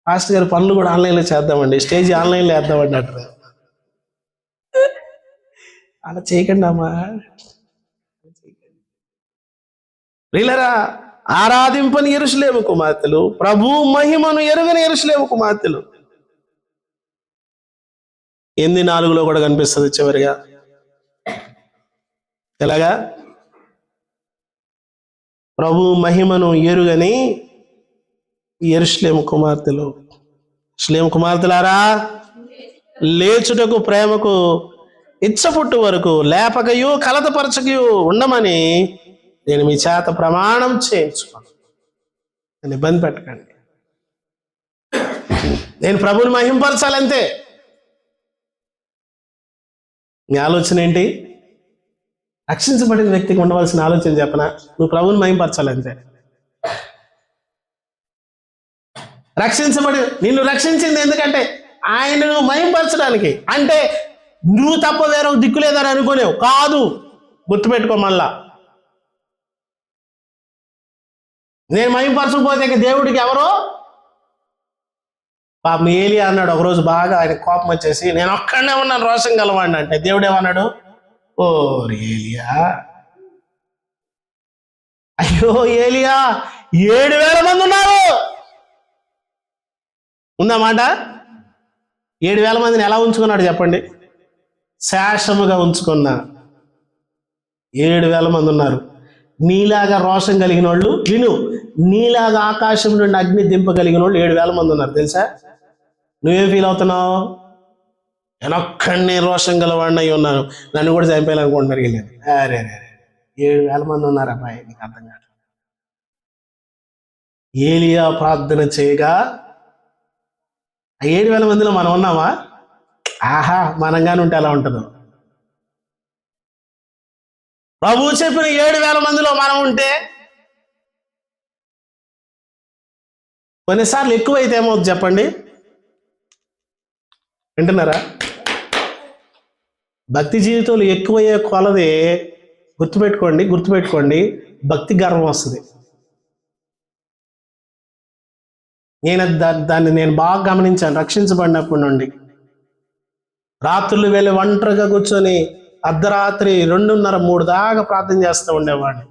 పాస్టర్ గారు పనులు కూడా ఆన్లైన్లో చేద్దామండి, స్టేజ్ ఆన్లైన్లో వేద్దామండి అంటారు. అలా చేయకండి అమ్మా. ప్రియులారా, ఆరాధింపని యెరూషలేము కుమార్తెలు, ప్రభు మహిమను ఎరుగని యెరూషలేము కుమార్తెలు. 8:4 కూడా కనిపిస్తుంది చివరిగా. ఎలాగా? ప్రభు మహిమను ఎరుగని యెరూషలేము కుమార్తెలు. యెరూషలేము కుమార్తెలారా, లేచుటకు ప్రేమకు ఇచ్చపుట్టు వరకు లేపకయు కలతపరచకయు ఉండమని నేను మీ చేత ప్రమాణం చేయించుకోను. నేను ఇబ్బంది పెట్టకండి. నేను ప్రభుని మహింపరచాలంతే. నీ ఆలోచన ఏంటి? రక్షించబడిన వ్యక్తికి ఉండవలసిన ఆలోచన చెప్పనా? నువ్వు ప్రభుని మహింపరచాలంతే. నిన్ను రక్షించింది ఎందుకంటే ఆయనను మహింపరచడానికి. అంటే నువ్వు తప్ప వేరొక దిక్కు లేదని అనుకోలేవు కాదు. గుర్తుపెట్టుకో మళ్ళా. నేను మహింపరచకపోతే దేవుడికి ఎవరో? పాపం ఏలియా అన్నాడు ఒకరోజు, బాగా ఆయన కోపం వచ్చేసి, నేను ఒక్కడనే ఉన్నాను రోషం గలవాడిని అంటే, దేవుడు ఏమన్నాడు? ఓ ఏలియా, అయ్యో ఏలియా, 7,000 మంది ఉన్నారు. ఉందన్నమాట. 7,000 మందిని ఎలా ఉంచుకున్నాడు చెప్పండి? శాశ్వతముగా ఉంచుకున్నా. 7,000 మంది ఉన్నారు. నీలాగా రోషం కలిగిన వాళ్ళు, విను, నీలాగా ఆకాశం నుండి అగ్ని దింపగలిగిన వాళ్ళు 7,000 మంది ఉన్నారు తెలుసా? నువ్వేం ఫీల్ అవుతున్నావు? నేను ఒక్కడిని రోషం గలవాడిని అయి ఉన్నాను, నన్ను కూడా చంపేయాలనుకుంటున్నారు వీళ్ళు. అరే 7,000 మంది ఉన్నారు అబ్బాయి, నీకు అర్థం కాదు. ఏలియా ప్రార్థన చేయగా 7,000 మందిలో మనం ఉన్నామా? ఆహా, మనంగానే ఉంటే ఎలా ఉంటుందో. ప్రభువు చెప్పిన 7,000 మందిలో మనం ఉంటే కొన్నిసార్లు ఎక్కువైతే ఏమవుతుంది చెప్పండి? వింటున్నారా? భక్తి జీవితంలో ఎక్కువయ్యే కొలది గుర్తుపెట్టుకోండి, భక్తి గర్వం వస్తుంది. దాన్ని నేను బాగా గమనించాను రక్షించబడినప్పటి నుండి. రాత్రులు వెళ్ళి ఒంటరిగా కూర్చొని అర్ధరాత్రి 2:30, 3 దాకా ప్రార్థన చేస్తూ ఉండేవాడిని.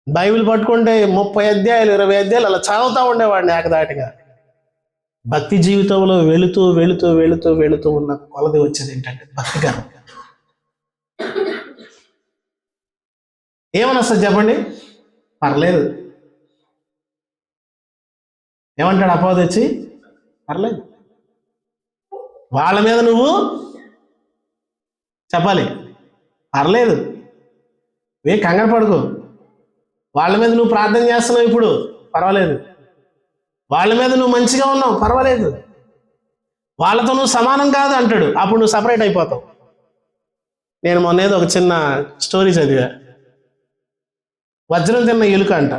బైబిల్ పట్టుకుంటే 30 అధ్యాయాలు 20 అధ్యాయాలు అలా చదువుతూ ఉండేవాడిని ఏకదాటిగా. భక్తి జీవితంలో వెళుతూ ఉన్న కొలది వచ్చేది ఏంటంటే భక్తి గర్వం. ఏమని వస్తుంది చెప్పండి? పర్లేదు. ఏమంటాడు అపవాది వచ్చి? పర్లేదు. వాళ్ళ మీద నువ్వు చెప్పాలి, పర్లేదు, కంగారు పడుకో. వాళ్ళ మీద నువ్వు ప్రార్థన చేస్తున్నావు ఇప్పుడు, పర్వాలేదు. వాళ్ళ మీద నువ్వు మంచిగా ఉన్నావు, పర్వాలేదు. వాళ్ళతో నువ్వు సమానం కాదు అంటాడు. అప్పుడు నువ్వు సపరేట్ అయిపోతావు. నేను మొన్నేదో ఒక చిన్న స్టోరీ చదివా. వజ్రం తిన్న ఎలుక అంట.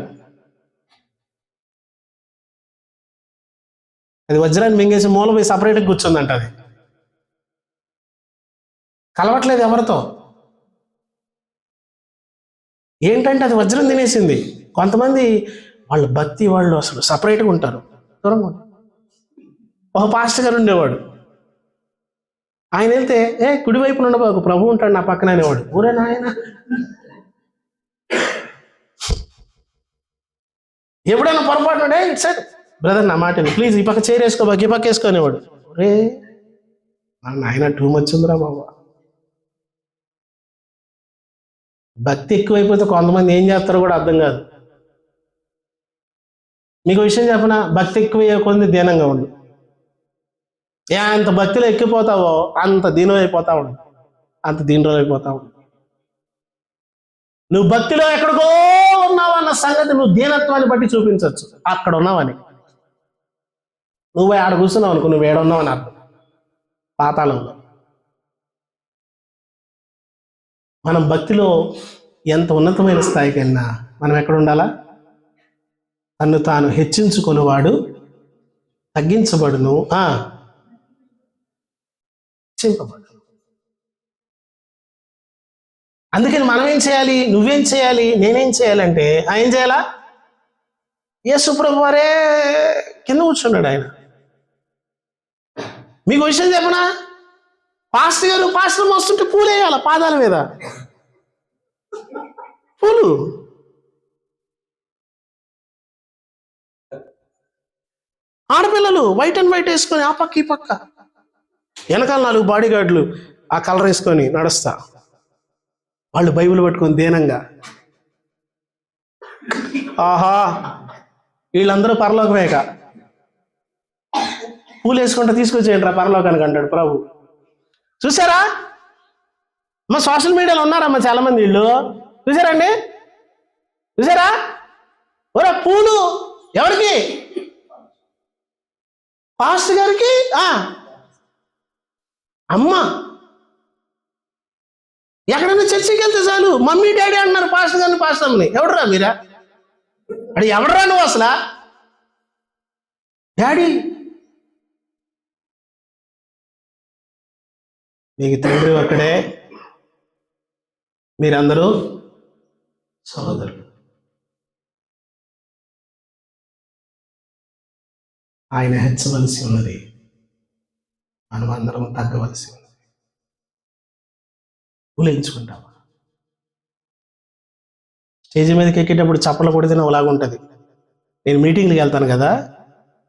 అది వజ్రాన్ని మింగేసి మూల పోయి సపరేట్గా కూర్చుందంట. అది కలవట్లేదు ఎవరితో. ఏంటంటే అది వజ్రం తినేసింది. కొంతమంది వాళ్ళ భక్తి వాళ్ళు అసలు సపరేట్గా ఉంటారు, దూరంగా ఉంటారు. ఒక పాస్టర్ గారు ఉండేవాడు. ఆయన వెళ్తే కుడివైపున ఉండబాకు, ప్రభు ఉంటాడు నా పక్కన అనేవాడు. ఊరే నాయన, ఎప్పుడైనా పొరపాటు ఇట్ సైడ్ బ్రదర్ నా మాట ప్లీజ్ ఈ పక్క చైర్ వేసుకోబాకు, ఈ పక్క వేసుకునేవాడు. ఒరే నాయన టూ మచ్ ఉందిరా బాబా. భక్తి ఎక్కువైపోతే కొంతమంది ఏం చేస్తారో కూడా అర్థం కాదు. మీకు విషయం చెప్పనా, భక్తి ఎక్కువయ్యే కొంది దీనంగా ఉండు. అంత భక్తిలో ఎక్కిపోతావో అంత దీనం అయిపోతా ఉండు, అంత దీనిలో అయిపోతా ఉండు. నువ్వు భక్తిలో ఎక్కడికో ఉన్నావన్న సంగతి నువ్వు దీనత్వాన్ని బట్టి చూపించవచ్చు. అక్కడ ఉన్నావని, నువ్వు ఆడ కూర్చున్నావు అనుకో, నువ్వు ఏడున్నావని అర్థం, పాతాళంలో. మనం భక్తిలో ఎంత ఉన్నతమైన స్థాయికి వెళ్ళినా మనం ఎక్కడ ఉండాలా? తను తాను హెచ్చించుకునేవాడు తగ్గించబడును, చింపబడు. అందుకని మనం ఏం చేయాలి? నువ్వేం చేయాలి? నేనేం చేయాలంటే ఏం చేయాలా? యేసు ప్రభు వారే కింద కూర్చున్నాడు. ఆయన మీకు విషయం చెప్పనా, పాస్టర్ వస్తుంటే పూలు వేయాల పాదాల మీద, పూలు. ఆడపిల్లలు వైట్ అండ్ వైట్ వేసుకొని ఆ పక్క ఈ పక్క, వెనకాల 4 బాడీ గార్డులు ఆ కలర్ వేసుకొని నడుస్తా, వాళ్ళు బైబిల్ పట్టుకొని దీనంగా. ఆహా, వీళ్ళందరూ పరలోకమేక, పూలు వేసుకుంటా తీసుకొచ్చేయండి రా పరలోకానికి అంటాడు ప్రభు. చూసారా? మా సోషల్ మీడియాలో ఉన్నారమ్మా చాలా మంది వీళ్ళు. చూసారండి? చూసారా? ఒరే పూలు ఎవరికి? పాస్టర్ గారికి. అమ్మ ఎక్కడైనా చర్చికి వెళ్తే చాలు మమ్మీ డాడీ అంటున్నారు పాస్టర్ గారిని, పాస్టర్ అమ్మని. ఎవడరా మీరా? అది ఎవడరా నువ్వు అసలు? డాడీ. మీకు తండ్రి ఒక్కడే, మీరందరూ సహోదరులు. ఆయన హెచ్చవలసి ఉన్నది, మనం అందరం తగ్గవలసి ఉన్నది. ఊహించుకుంటావా? స్టేజ్ మీదకి ఎక్కేటప్పుడు చప్పలు కొడితేనే ఒకలాగుంటుంది. నేను మీటింగ్కి వెళ్తాను కదా,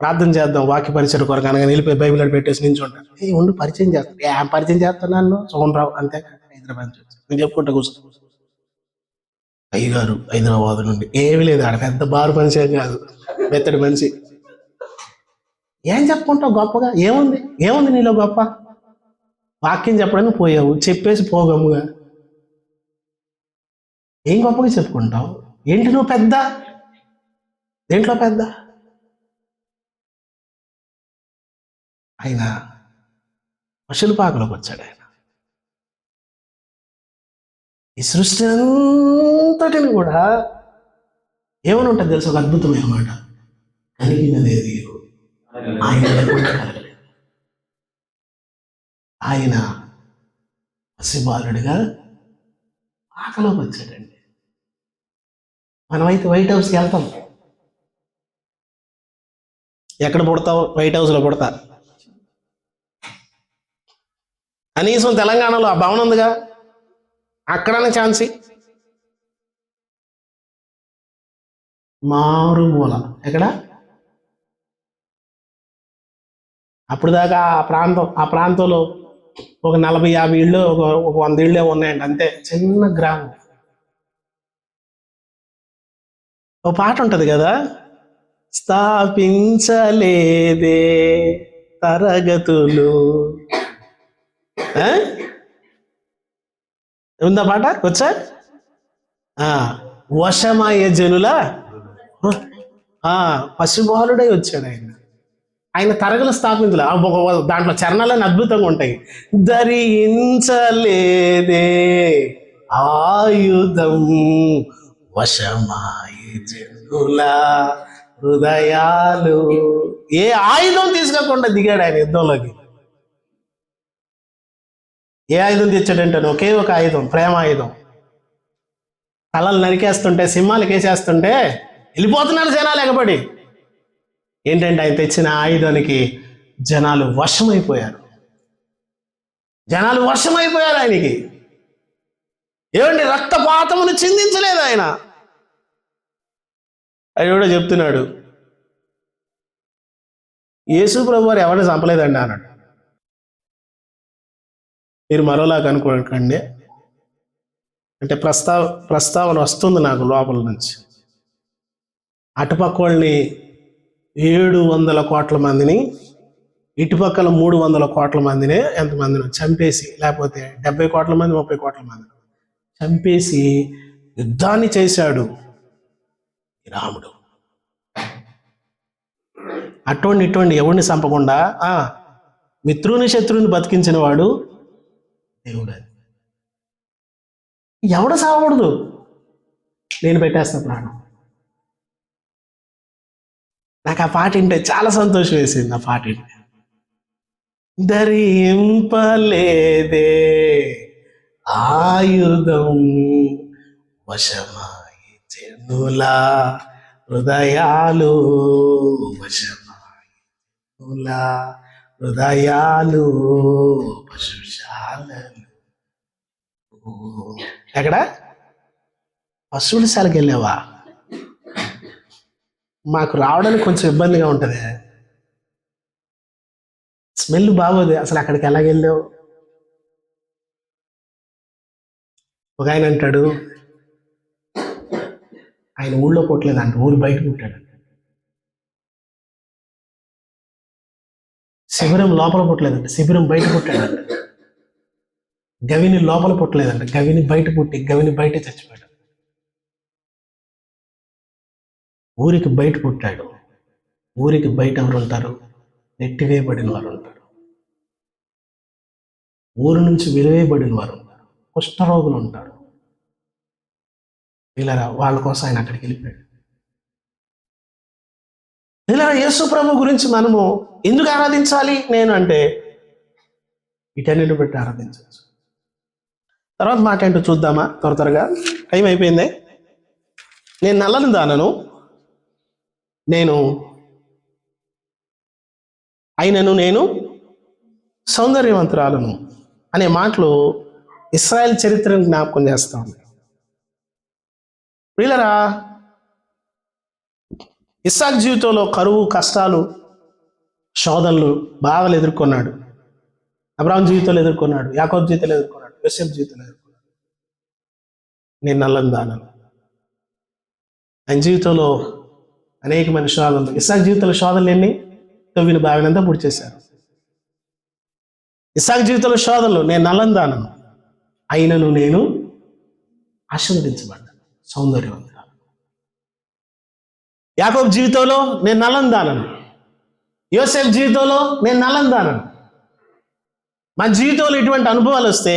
ప్రార్థన చేద్దాం వాక్య పరిచయం కొరకు అనగా నిలిపి బైబిల్ అని పెట్టేసి నించుంటాను. ఉండి పరిచయం చేస్తాను. పరిచయం చేస్తున్నాను సోమన్ రావు అంతే, హైదరాబాద్ నేను చెప్పుకుంటా కూర్చో. అయ్యగారు హైదరాబాద్ నుండి. ఏమీ లేదు, ఆడ పెద్ద బారు మనిషి కాదు, మెత్తడి మనిషి. ఏం చెప్పుకుంటావు గొప్పగా? ఏముంది నీలో గొప్ప? వాక్యం చెప్పడానికి పోయావు, చెప్పేసి పోగమ్ముగా. ఏం గొప్పగా చెప్పుకుంటావు? ఏంటి నువ్వు పెద్ద? దేంట్లో పెద్ద? ఆయన పశుల పాకలోకి వచ్చాడు. ఆయన ఈ సృష్టి అంతటిని కూడా ఏమని ఉంటుంది తెలుసు, ఒక అద్భుతమైన మాట, కలిగినదేది ఆయన లేకుండా కలగలేదు. ఆయన పసిబాలుడిగా ఆకలోకి వచ్చాడండి. మనమైతే వైట్ హౌస్కి వెళ్తాం. ఎక్కడ పుడతావు? వైట్ హౌస్లో పుడతా. కనీసం తెలంగాణలో ఆ భవనం ఉందిగా, అక్కడనే ఛాన్సీ. మారుమూల ఎక్కడ? అప్పుడు దాకా ఆ ప్రాంతంలో ఒక 40-50 ఇళ్ళు, ఒక 100 ఇళ్ళే ఉన్నాయండి, అంతే. చిన్న గ్రామం. ఒక పాట ఉంటది కదా, స్థాపించలేదే తరగతులు. ఉందా పాట? వచ్చా? వశమయ్య జనుల పశుబాలుడై వచ్చాడు ఆయన. ఆయన తరగలు స్థాపించలే. దాంట్లో చరణాలని అద్భుతంగా ఉంటాయి. ధరించలేదే ఆయుధం వశమాయ జనుల హృదయాలు. ఏ ఆయుధం తీసుకోకుండా దిగాడు ఆయన యుద్ధంలోకి. ఏ ఆయుధం తెచ్చాడంటే ఒకే ఒక ఆయుధం, ప్రేమ ఆయుధం. తలలు నరికేస్తుంటే, సింహాలకు వేసేస్తుంటే వెళ్ళిపోతున్నారు జనాలు ఎగబడి. ఏంటంటే ఆయన తెచ్చిన ఆయుధానికి జనాలు వశమైపోయారు. ఆయనకి. ఏమండి, రక్తపాతమును చిందించలేదు ఆయన. ఆయన కూడా చెప్తున్నాడు, యేసు ప్రభు వారు ఎవరిని చంపలేదండి అన్నాడు. మీరు మరోలాగా అనుకోకండి. అంటే ప్రస్తావన వస్తుంది నాకు లోపల నుంచి. అటుపక్క వాళ్ళని 700 కోట్ల మందిని, ఇటుపక్కల 300 కోట్ల మందిని, ఎంతమందిని చంపేసి, లేకపోతే 70 కోట్ల మంది 30 కోట్ల మంది చంపేసి యుద్ధాన్ని చేశాడు రాముడు. ఇటువంటి ఎవరిని చంపకుండా మిత్రుని శత్రువుని బతికించిన వాడు దేవుడు. ఎవడు సావకూడదు. నేను పెట్టేస్తా ప్రాణం. నాకు ఆ పాట వింటే చాలా సంతోషం వేసింది. ఆ పాట వింటే ధరింపలేదే ఆయుధం వశమాయ జనుల హృదయాలు, వశమాయ జనుల హృదయాలు పశుశాలలు. ఎక్కడ? పశువుల శాలకి వెళ్ళావా? మాకు రావడానికి కొంచెం ఇబ్బందిగా ఉంటుంది. స్మెల్ బాగోదు. అసలు అక్కడికి ఎలాగెళ్ళావు? ఒక ఆయన అంటాడు, ఆయన ఊళ్ళో పుట్టలేదంట, ఊరు బయట పుట్టాడు. శిబిరం లోపల పుట్టలేదంట, శిబిరం బయట పుట్టాడంట. గవిని లోపల పుట్టలేదంట, గవిని బయట పుట్టి గవిని బయట చచ్చిపోయాడు. ఊరికి బయట పుట్టాడు. ఊరికి బయట ఎవరు ఉంటారు? నెట్టివేయబడిన వారు ఉంటారు. ఊరు నుంచి వెలివేయబడిన వారు ఉంటారు. కుష్ఠరోగులు ఉంటారు. ఇలా వాళ్ళ కోసం ఆయన అక్కడికి వెళ్ళిపోయాడు. ఇలా యేసు ప్రభు గురించి మనము ఎందుకు ఆరాధించాలి? నేను అంటే వీటన్నిటిని పెట్టి ఆరాధించవచ్చు. తర్వాత మాట ఏంటో చూద్దామా? త్వరగా టైం అయిపోయింది. నేను నల్లని దానను, నేను అయినను నేను సౌందర్యవంతురాలను అనే మాటలు ఇశ్రాయేల్ చరిత్రను జ్ఞాపకం చేస్తా ఉంది. వీళ్ళరా ఇస్సాకు జీవితంలో కరువు, కష్టాలు, శోధనలు బాగా ఎదుర్కొన్నాడు. అబ్రాహాం జీవితంలో ఎదుర్కొన్నాడు, యాకోబు జీవితంలో ఎదుర్కొన్నాడు, యోసేపు జీవితంలో ఎదుర్కొన్నాడు. నేను నల్లని దానను. ఆయన జీవితంలో అనేకమైన శోధనలు. ఇస్సాకు జీవితంలో శోధనలు ఎన్ని? తవ్విన బావినంతా పూర్తి చేశారు. ఇస్సాకు జీవితంలో శోధనలు, నేను నల్లని దానను, అయినను నేను ఆశీర్వదించబడ్డాను, సౌందర్యవంతురాలు. యాకోబు జీవితంలో నేను నల్లని దానను, యోసేపు జీవితంలో నేను నల్లని దానను. మన జీవితంలో ఇటువంటి అనుభవాలు వస్తే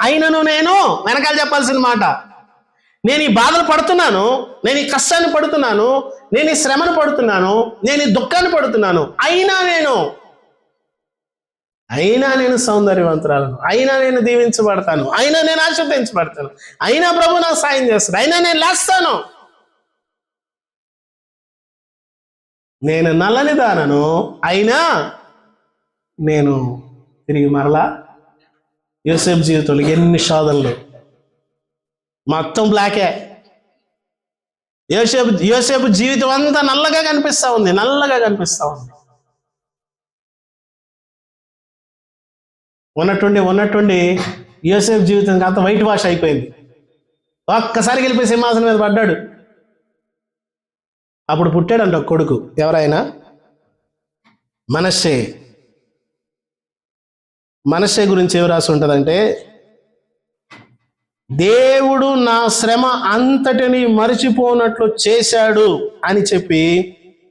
అయినను నేను వెనకాల చెప్పాల్సిన మాట, నేను ఈ బాధలు పడుతున్నాను, నేను ఈ కష్టాన్ని పడుతున్నాను, నేను ఈ శ్రమను పడుతున్నాను, నేను ఈ దుఃఖాన్ని పడుతున్నాను, అయినా నేను సౌందర్యవంతురాలను, అయినా నేను దీవించబడతాను, అయినా నేను ఆశీర్వదించబడతాను, అయినా ప్రభు నాకు సాయం చేస్తాడు, అయినా నేను లేస్తాను, నేను నల్లని దానను, అయినా నేను తిరిగి మరలా యోసేపు జీవితంలో ఎన్ని శోధనలు, మొత్తం బ్లాకే. యోసేపు జీవితం అంతా నల్లగా కనిపిస్తా ఉంది. ఉన్నట్టుండి యోసేపు జీవితం అంత వైట్ వాష్ అయిపోయింది. ఒక్కసారి వెళ్ళిపోయి సింహాసనం మీద పడ్డాడు. అప్పుడు పుట్టాడంట ఒక కొడుకు, ఎవరైనా మనష్షే గురించి ఏమి రాసి ఉంటుందంటే, దేవుడు నా శ్రమ అంతటిని మరిచిపోనట్లు చేశాడు అని చెప్పి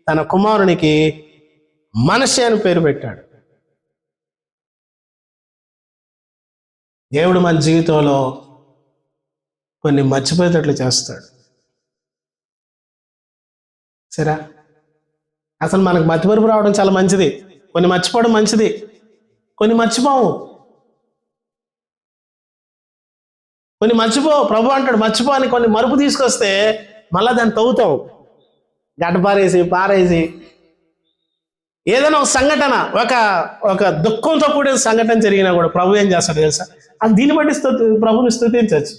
తన కుమారునికి మనష్షే అని పేరు పెట్టాడు. దేవుడు మన జీవితంలో కొన్ని మర్చిపోయేటట్లు చేస్తాడు. సరే, అసలు మనకు మతిమరుపు రావడం చాలా మంచిది, కొన్ని మర్చిపోవడం మంచిది, కొన్ని మర్చిపోవు. ప్రభు అంటాడు మర్చిపో అని. కొన్ని మరుపు తీసుకొస్తే మళ్ళీ దాన్ని తవ్వుతావు, పారేసి ఏదైనా ఒక సంఘటన, ఒక దుఃఖంతో కూడిన సంఘటన జరిగినా కూడా ప్రభు ఏం చేస్తాడు తెలుసా? అది దీన్ని బట్టి ప్రభుని స్తుతించవచ్చు.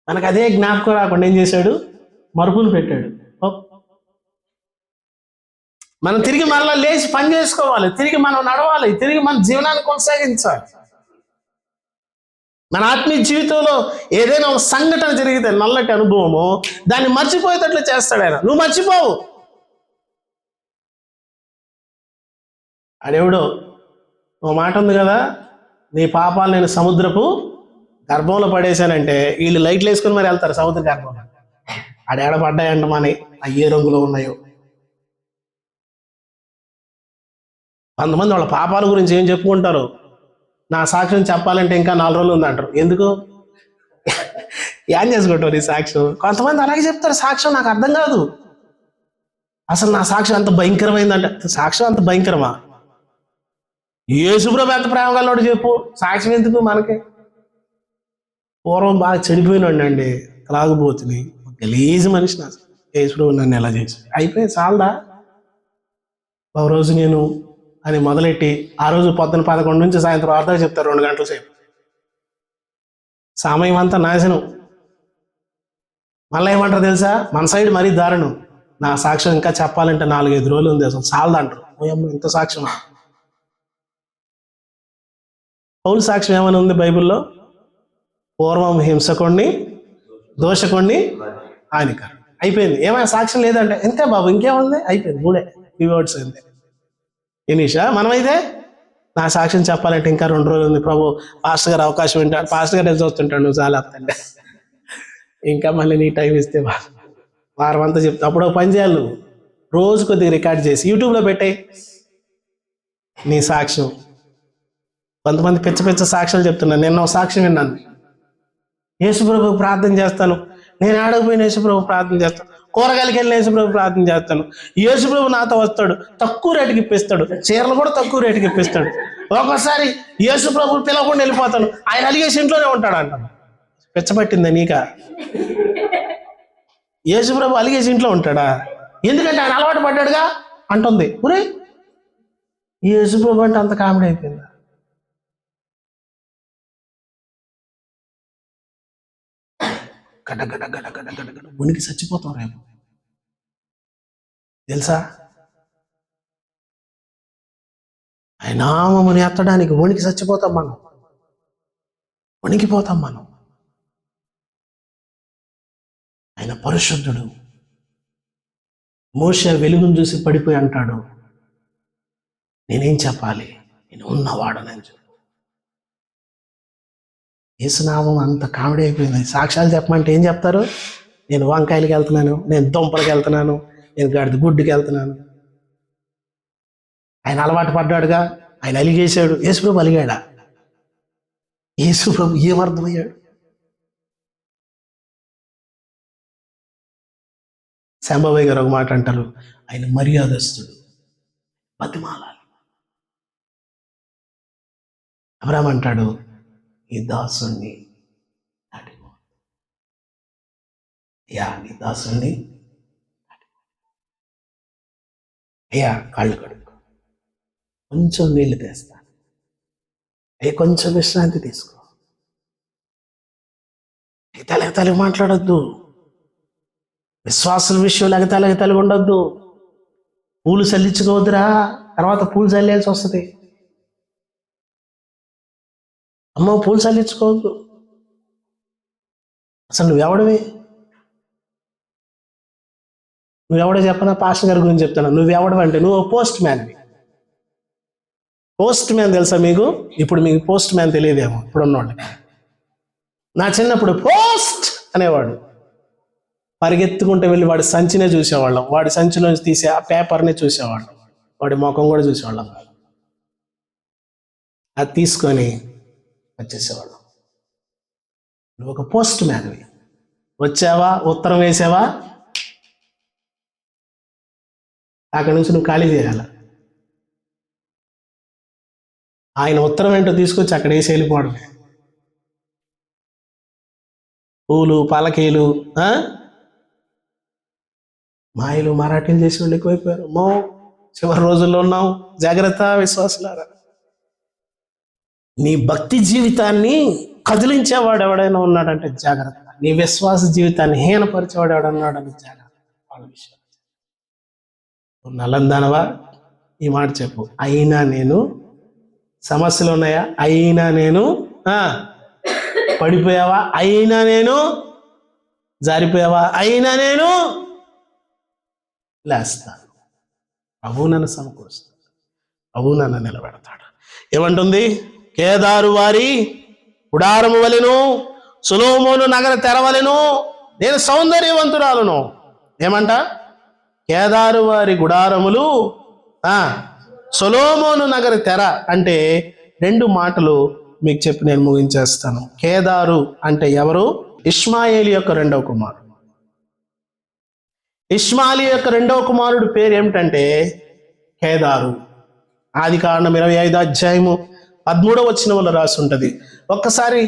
మనకు అదే జ్ఞాపకం రాకుండా ఏం చేశాడు? మరుపును పెట్టాడు. మనం తిరిగి మరలా లేచి పని చేసుకోవాలి, తిరిగి మనం నడవాలి, తిరిగి మన జీవనాన్ని కొనసాగించాలి. మన ఆత్మీయ జీవితంలో ఏదైనా ఒక సంఘటన జరిగితే, నల్లటి అనుభవము, దాన్ని మర్చిపోయేటట్లు చేస్తాడు ఆయన. నువ్వు మర్చిపోవు. అడెవడో ఓ మాట ఉంది కదా, నీ పాపాలు నేను సముద్రపు గర్భంలో పడేశానంటే వీళ్ళు లైట్లు వేసుకుని మరి వెళ్తారు సముద్ర గర్భంలో. ఆడేడ పడ్డాయంట మన ఏ రంగులో ఉన్నాయో. కొంతమంది వాళ్ళ పాపాల గురించి ఏం చెప్పుకుంటారు, నా సాక్ష్యం చెప్పాలంటే ఇంకా 4 రోజులు ఉందంటారు. ఎందుకు? ఏం చేసుకుంటారు ఈ సాక్ష్యం? కొంతమంది అలాగే చెప్తారు సాక్ష్యం. నాకు అర్థం కాదు అసలు నా సాక్ష్యం అంత భయంకరమైందంటే. సాక్ష్యం అంత భయంకరమా? యేసుప్రభు ఎంత ప్రేమ గలవాడు చెప్పు, సాక్ష్యం ఎందుకు మనకి? పూర్వం బాగా చెడిపోయినాండి, త్రాగుబోతుని, గలీజు మనిషి. నా యేసుప్రభు నన్ను ఎలా చేసి అయిపోయింది, చాలదా? ఒక రోజు నేను అని మొదలెట్టి ఆ రోజు పొద్దున 11 నుంచి సాయంత్రం 6 దాకా చెప్తారు, 2 గంటల సేపు. సమయం అంతా నాశనం. మళ్ళీ ఏమంటారు తెలుసా? మన సైడ్ మరీ దారుణం. నా సాక్ష్యం ఇంకా చెప్పాలంటే 4-5 రోజులు ఉంది, అసలు చాలదంటారు. ఓయమ్మ ఇంత సాక్ష్యం. పౌలు సాక్ష్యం ఏమైనా ఉంది బైబిల్లో? పూర్వం హింసకుణ్ణి, దోషకుణ్ణి, హానికరం. అయిపోయింది. ఏమైనా సాక్ష్యం లేదంటే ఎంతే బాబు, ఇంకేముంది? అయిపోయింది. 3 వర్డ్స్ అంతే. ఇనీషా మనమైతే నా సాక్ష్యం చెప్పాలంటే ఇంకా 2 రోజులు ఉంది ప్రభు, పాస్టర్ గారు అవకాశం వింటాడు, పాస్టర్ గారు చూస్తుంటాడు, నువ్వు చాలా అత్తండి ఇంకా మళ్ళీ నీ టైం ఇస్తే వారం అంతా చెప్తా. అప్పుడు ఒక పని చేయాలి, నువ్వు రోజు కొద్దిగా రికార్డ్ చేసి యూట్యూబ్లో పెట్టాయి నీ సాక్ష్యం. కొంతమంది పిచ్చ సాక్ష్యాలు చెప్తున్నాను. నేను ఒక సాక్ష్యం విన్నాను, యేసుప్రభుకు ప్రార్థన చేస్తాను, నేను ఆడకపోయిన యేసుప్రభు ప్రార్థన చేస్తాను, కూరగాయలకి వెళ్ళిన యేసుప్రభు ప్రార్థన చేస్తాను, యేసుప్రభు నాతో వస్తాడు, తక్కువ రేటుకి ఇప్పిస్తాడు, చీరలు కూడా తక్కువ రేటుకి ఇప్పిస్తాడు. ఒక్కోసారి యేసుప్రభు పిలవకుండా వెళ్ళిపోతాను, ఆయన అలిగేసి ఇంట్లోనే ఉంటాడు అంటాను. పిచ్చబట్టిందా నీక? యేసుప్రభు అలిగేసి ఇంట్లో ఉంటాడా? ఎందుకంటే ఆయన అలవాటు పడ్డాడుగా అంటుంది. ఒరే యేసుప్రభు అంటే అంత కామెడీ అయిపోయిందా? గడ ఉనికి చచ్చిపోతాం రేపు తెలుసా? ఆయన నామముని ఎత్తడానికి వణికి చచ్చిపోతాం మనం, వణికిపోతాం మనం. ఆయన పరిశుద్ధుడు. మోషే వెలుగును చూసి పడిపోయి అంటాడు, నేనేం చెప్పాలి, నేను ఉన్నవాడనని చెప్పు. యేసునామం అంత కామెడీ అయిపోయింది. సాక్ష్యాలు చెప్పమంటే ఏం చెప్తారు? నేను వంకాయలకి వెళ్తున్నాను, నేను దుంపలకి వెళ్తున్నాను, నేను గడిది గుడ్డుకి వెళ్తున్నాను. ఆయన అలవాటు పడ్డాడుగా, ఆయన అలిగేశాడు. యేసుప్రభు అలిగాడా? యేసుప్రభు ఏమర్థమయ్యాడు? శాంబాబాయ్ గారు ఒక మాట అంటారు, ఆయన మర్యాదస్తుడు, బతిమాలాలి. అబ్రాహాము అంటాడు, ఈ దాసుణ్ణి దాటిపో, అయ్యా నీ దాసుణ్ణి అయ్యా కాళ్ళు కడుక్కో, కొంచెం నీళ్లు తెస్తాను, అయ్యా కొంచెం విశ్రాంతి తీసుకో, ఎగతాళి మాట్లాడొద్దు, విశ్వాసుల విషయంలో ఎగతాళి ఉండొద్దు, పూలు చల్లించుకోవద్దురా, తర్వాత పూలు చల్లాల్సి వస్తుంది. అమ్మ పూలు చల్లించుకోవద్దు. అసలు నువ్వెవడవి? నువ్వెవడో చెప్పనా? పాస్టర్ గారి గురించి చెప్తాను. నువ్వెవడవంటే నువ్వు పోస్ట్ మ్యాన్వి. పోస్ట్ మ్యాన్ తెలుసా మీకు? ఇప్పుడు మీకు పోస్ట్ మ్యాన్ తెలియదేమో ఇప్పుడు ఉన్నవాళ్ళకి. నా చిన్నప్పుడు పోస్ట్ అనేవాడు. పరిగెత్తుకుంటూ వెళ్ళి వాడి సంచినే చూసేవాళ్ళం, వాడి సంచిలోంచి తీసే ఆ పేపర్ని చూసేవాళ్ళం, వాడి ముఖం కూడా చూసేవాళ్ళం కాదు. అది తీసుకొని వచ్చేసేవాళ్ళం. నువ్వు ఒక పోస్ట్ మ్యాన్వి. వచ్చావా, ఉత్తరం వేసావా, అక్కడి నుంచి నువ్వు ఖాళీ చేయాలి. ఆయన ఉత్తరం ఏంటో తీసుకొచ్చి అక్కడ వేసి వెళ్ళిపోవడమే. పూలు పలకీలు మాయలు మరాఠీలు చేసి వాళ్ళు ఎక్కువైపోయారు. చివరి రోజుల్లో ఉన్నాం, జాగ్రత్త విశ్వాసులారా. నీ భక్తి జీవితాన్ని కదిలించేవాడు ఎవడైనా ఉన్నాడంటే జాగ్రత్త. నీ విశ్వాస జీవితాన్ని హీనపరిచేవాడు ఎవడన్నాడని జాగ్రత్త. వాళ్ళ విషయం నలందానవా, ఈ మాట చెప్పు. అయినా నేను, సమస్యలు ఉన్నాయా? అయినా నేను, పడిపోయావా? అయినా నేను, జారిపోయావా? అయినా నేను లేస్తాను. ప్రభు నన్ను సమకూరుస్తాడు, ప్రభు నన్ను నిలబెడతాడు. ఏమంటుంది? కేదారు వారి గుడారము వలెను, సొలొమోను నగర తెరవలెను, నేను సౌందర్యవంతురాలను. ఏమంట? కేదారు వారి గుడారములు, సొలొమోను నగర తెర అంటే రెండు మాటలు మీకు చెప్పి నేను ముగించేస్తాను. కేదారు అంటే ఎవరు? ఇష్మాయేలు యొక్క రెండవ కుమారుడు. ఇష్మాయేలు యొక్క రెండవ కుమారుడు పేరు ఏమిటంటే కేదారు. ఆదికాండం 25 అధ్యాయము 13వ వచనంలో రాసి ఉంటుంది. ఒక్కసారి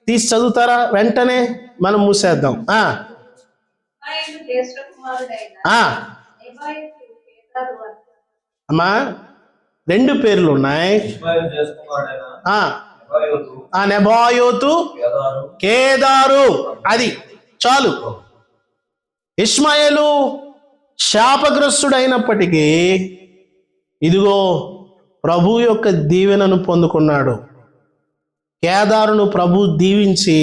తీసి చదువుతారా? వెంటనే మనం మూసేద్దాం. అమ్మా రెండు పేర్లు ఉన్నాయి. నెబాయోతు, కేదారు, అది చాలు. ఇష్మాయేలు శాపగ్రస్తుడైనప్పటికీ ఇదిగో ప్రభు యొక్క దీవెనను పొందుకున్నాడు. కేదారును ప్రభు దీవించి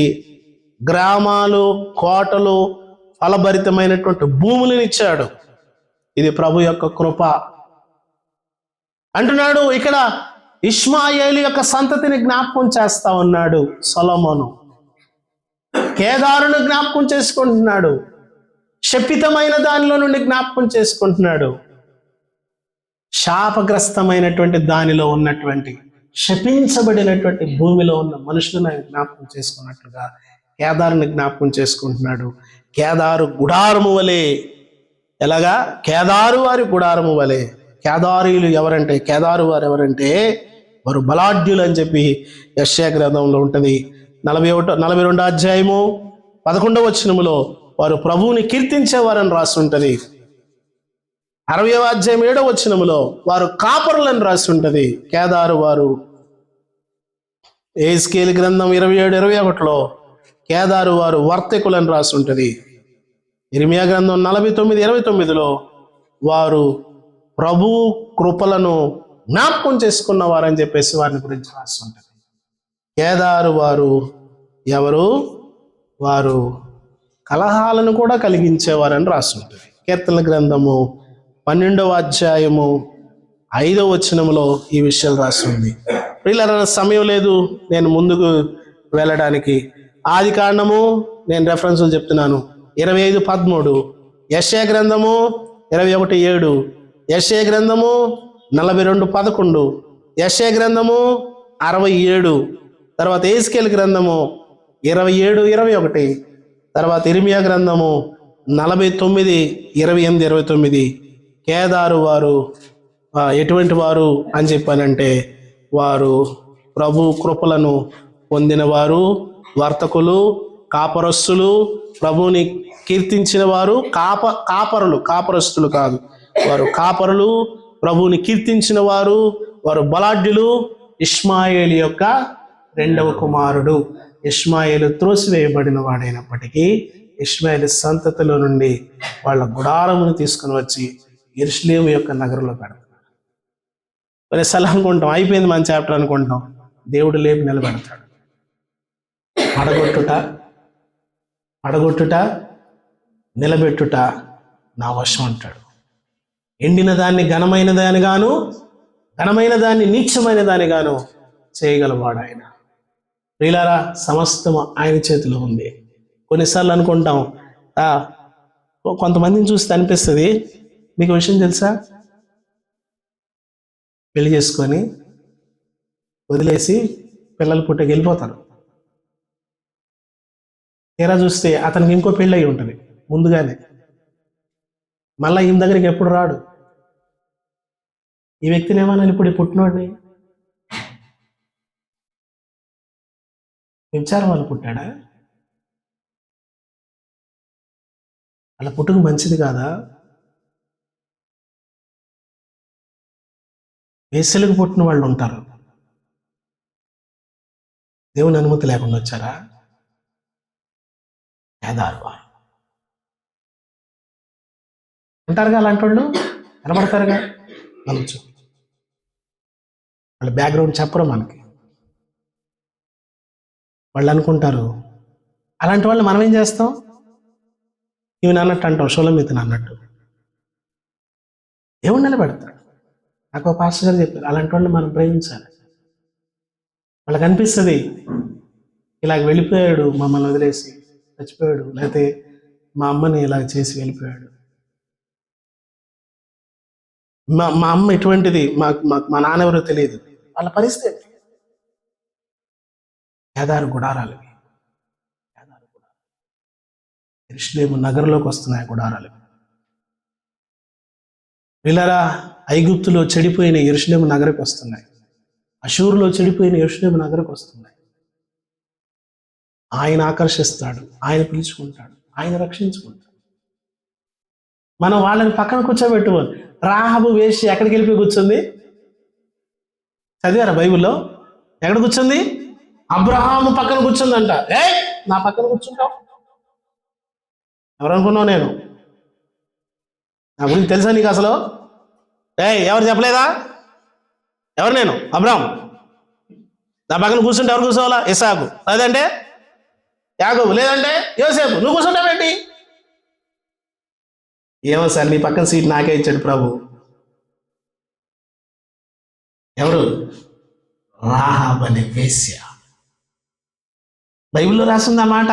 గ్రామాలు, కోటలు, ఫలభరితమైనటువంటి భూములను ఇచ్చాడు. ఇది ప్రభు యొక్క కృప అంటున్నాడు. ఇక్కడ ఇష్మాయేలు యొక్క సంతతిని జ్ఞాపకం చేస్తా ఉన్నాడు సొలొమోను. కేదారును జ్ఞాపకం చేసుకుంటున్నాడు. శపితమైన దానిలో నుండి జ్ఞాపకం చేసుకుంటున్నాడు. శాపగ్రస్తమైనటువంటి దానిలో ఉన్నటువంటి, శపించబడినటువంటి భూమిలో ఉన్న మనుషులను ఆయన జ్ఞాపకం చేసుకున్నట్లుగా కేదారుని జ్ఞాపకం చేసుకుంటున్నాడు. కేదారు గుడారము వలె. ఎలాగా? కేదారు వారి గుడారము వలె. కేదారీలు ఎవరంటే, కేదారు వారు ఎవరంటే వారు బలాఢ్యులు అని చెప్పి యెషయా గ్రంథంలో ఉంటుంది. 42 అధ్యాయము 11వ వచనములో వారు ప్రభువుని కీర్తించేవారని రాసి ఉంటుంది. 60వ అధ్యాయం 7వ వచనములో వారు కాపరులని రాసి ఉంటుంది. కేదారు వారు యెహెజ్కేలు గ్రంథం 27-21లో కేదారు వారు వర్తకులని రాసి ఉంటుంది. ఇర్మియా గ్రంథం 49-29లో వారు ప్రభు కృపలను జ్ఞాపకం చేసుకున్న వారని చెప్పేసి వారిని గురించి రాసి ఉంటుంది. కేదారు వారు ఎవరు? వారు కలహాలను కూడా కలిగించేవారని రాసి ఉంటుంది. కీర్తనల గ్రంథము 12వ అధ్యాయము 5వ వచనంలో ఈ విషయాలు రాసి ఉంది. ప్రియులారా, సమయం లేదు నేను ముందుకు వెళ్ళడానికి. ఆది కాండము నేను రెఫరెన్సులు చెప్తున్నాను. 25:13, యెషయా గ్రంథము 21:7, యెషయా గ్రంథము 42:11, యెషయా గ్రంథము 67, తర్వాత ఎహెజ్కేలు గ్రంథము 27, 21, తర్వాత ఇర్మియా గ్రంథము 49, 28, 29. కేదారు వారు ఎటువంటి వారు అని చెప్పానంటే వారు ప్రభు కృపలను పొందిన వారు, వర్తకులు, కాపరస్తులు, ప్రభువుని కీర్తించిన వారు. కాపరస్తులు కాదు, వారు కాపరులు, ప్రభువుని కీర్తించిన వారు, వారు బలాఢ్యులు. ఇష్మాయేలు యొక్క రెండవ కుమారుడు. ఇష్మాయేలు త్రోసివేయబడిన వాడైనప్పటికీ ఇష్మాయేలు సంతతిలో నుండి వాళ్ళ గుడారమును తీసుకుని వచ్చి యెరూషలేము యొక్క నగరంలో పెడతారు. కొన్నిసార్లు అనుకుంటాం అయిపోయింది మన చాప్టర్ అనుకుంటాం, దేవుడు లేపి నిలబెడతాడు. పడగొట్టుట నిలబెట్టుట నా వశం అంటాడు. ఎండిన దాన్ని ఘనమైన దానిగాను, ఘనమైన దాన్ని నీచమైన దానిగాను చేయగలవాడు ఆయన. ప్రియులారా, సమస్తము ఆయన చేతిలో ఉంది. కొన్నిసార్లు అనుకుంటాం, కొంతమందిని చూస్తే అనిపిస్తుంది, మీకు విషయం తెలుసా, పెళ్లి చేసుకొని వదిలేసి పిల్లలు పుట్టకి వెళ్ళిపోతారు. తీరా చూస్తే అతనికి ఇంకో పెళ్ళి అయి ఉంటుంది ముందుగానే. మళ్ళీ ఈయన దగ్గరికి ఎప్పుడు రాడు. ఈ వ్యక్తిని ఏమన్నా ఇప్పుడు పుట్టినోడిని విచారం వాళ్ళు పుట్టాడా, అలా పుట్టుకు మంచిది కాదా, వేసలకు పుట్టిన వాళ్ళు ఉంటారు, దేవుని అనుమతి లేకుండా వచ్చారా. కేదారు వారు ఉంటారుగా, అలాంటి వాళ్ళు కనబడతారుగా. అనొచ్చు, వాళ్ళ బ్యాక్గ్రౌండ్ చెప్పరు మనకి. వాళ్ళు అనుకుంటారు. అలాంటి వాళ్ళు మనం ఏం చేస్తాం, ఇవి అన్నట్టు అంటాం, షోలమితిని అన్నట్టు. దేవుడు నిలబెడతాడు. నాకు పాస్టర్ గారు చెప్పారు, అలాంటి వాళ్ళని మనం ప్రేమించాలి. వాళ్ళకి అనిపిస్తుంది ఇలాగ వెళ్ళిపోయాడు, మమ్మల్ని వదిలేసి చచ్చిపోయాడు, లేకపోతే మా అమ్మని ఇలాగ చేసి వెళ్ళిపోయాడు, మా అమ్మ ఎటువంటిది, మా నాన్న ఎవరో తెలియదు. వాళ్ళ పరిస్థితి కేదారు గుడారాలు. యెరూషలేము నగరంలోకి వస్తున్నాయి గుడారాలు. వీళ్ళరా, ఐగుప్తులో చెడిపోయిన యెరూషలేము నగరకు వస్తున్నాయి. అషూరులో చెడిపోయిన యెరూషలేము నగరకు వస్తున్నాయి. ఆయన ఆకర్షిస్తాడు, ఆయన పిలుచుకుంటాడు, ఆయన రక్షించుకుంటాడు. మనం వాళ్ళని పక్కన కూర్చోబెట్టుకోవాలి. రాహాబు వేశ్య ఎక్కడికి వెళ్ళిపోయి కూర్చుంది, చదివారా బైబిల్లో? ఎక్కడ కూర్చుంది? అబ్రహాము పక్కన కూర్చుందంట. నా పక్కన కూర్చుంటావు ఎవరనుకున్నావు? నేను నా గురించి తెలుసా నీకు అసలు? ఎవరు చెప్పలేదా? ఎవరు? నేను అబ్రహాం. నా పక్కన కూర్చుంటే ఎవరు కూర్చోవాలా? ఇస్సాకు, లేదంటే యాకోబు, లేదంటే యోసేపు. నువ్వు కూర్చుంటావేంటి? ఏమో సార్, నీ పక్కన సీట్ నాకే ఇచ్చాడు ప్రభు. ఎవరు? రాహాబు అనే వేశ్య. బైబిల్లో రాసింది ఆ మాట.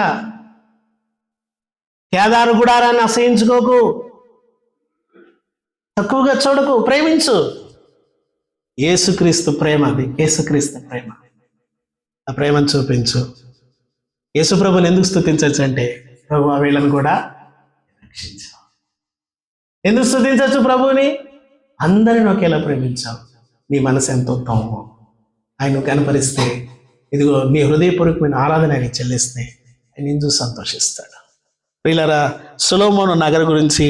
కేదారు గుడారాన్ని అసహించుకోకు, తక్కువగా చూడకు, ప్రేమించు. యేసుక్రీస్తు ప్రేమ అది, యేసుక్రీస్తు ప్రేమ. ఆ ప్రేమను చూపించు. యేసు ప్రభుని ఎందుకు స్తుతించవచ్చు అంటే, ప్రభు వీళ్ళని కూడా రక్షించు. ఎందుకు స్తుతించవచ్చు ప్రభుని? అందరిని ఒకేలా ప్రేమించావు. నీ మనసు ఎంత ఉత్తమమో ఆయన కనపరిస్తే, ఇదిగో నీ హృదయపూర్వకమైన ఆరాధన ఆయన చెల్లిస్తే ఆయన ఎందుకు సంతోషిస్తాడు. వీళ్ళరా, సొలొమోను నగరం గురించి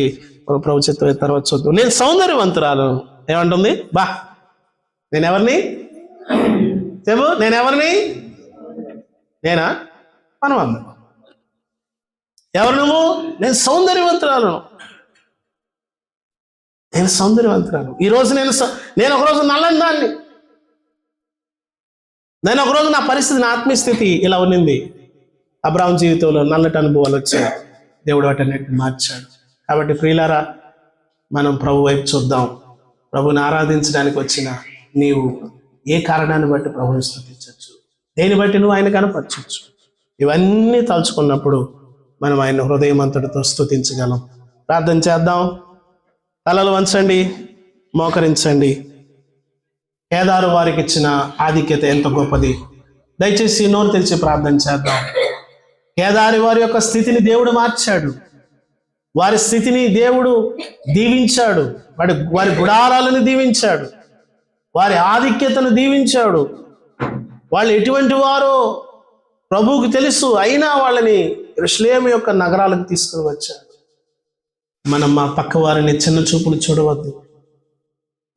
ఒక ప్రభు చిత్తం తర్వాత చూద్దాం. నేను సౌందర్యవంతురాలు ఏమంటుంది? బా, నేనెవరిని చెప్పు, నేనెవరిని? నేనా? మనం అందరం. ఎవరు నువ్వు? నేను సౌందర్యవంతురాలను. నేను సౌందర్యవంతురాలు. ఈరోజు నేను ఒకరోజు నల్లని దాన్ని, నేను ఒకరోజు నా పరిస్థితి, నా ఆత్మీయస్థితి ఇలా ఉన్నింది. అబ్రాహాము జీవితంలో నల్లటి అనుభవాలు వచ్చాయి, దేవుడు వాటన్నిటిని మార్చాడు. కాబట్టి ప్రియులారా, మనం ప్రభు వైపు చూద్దాం. ప్రభుని ఆరాధించడానికి వచ్చిన నీవు ఏ కారణాన్ని బట్టి ప్రభుని స్తుతించవచ్చు, దేని బట్టి నువ్వు ఆయన కనపరచవచ్చు. ఇవన్నీ తలుచుకున్నప్పుడు మనం ఆయన హృదయమంతటితో స్తుతించగలం. ప్రార్థన చేద్దాం. తలలు వంచండి, మోకరించండి. కేదారు వారికి ఇచ్చిన ఆధిక్యత ఎంత గొప్పది. దయచేసి నోరు తెరిచి ప్రార్థన చేద్దాం. కేదారి వారి యొక్క స్థితిని దేవుడు మార్చాడు. వారి స్థితిని దేవుడు దీవించాడు. వారి గుడారాలను దీవించాడు. వారి ఆధిక్యతను దీవించాడు. వాళ్ళు ఎటువంటి వారో ప్రభువుకు తెలుసు. అయినా వాళ్ళని యెరూషలేము యొక్క నగరాలకు తీసుకుని వచ్చాడు. మనం మా పక్క వారిని చిన్న చూపులు చూడవద్దు.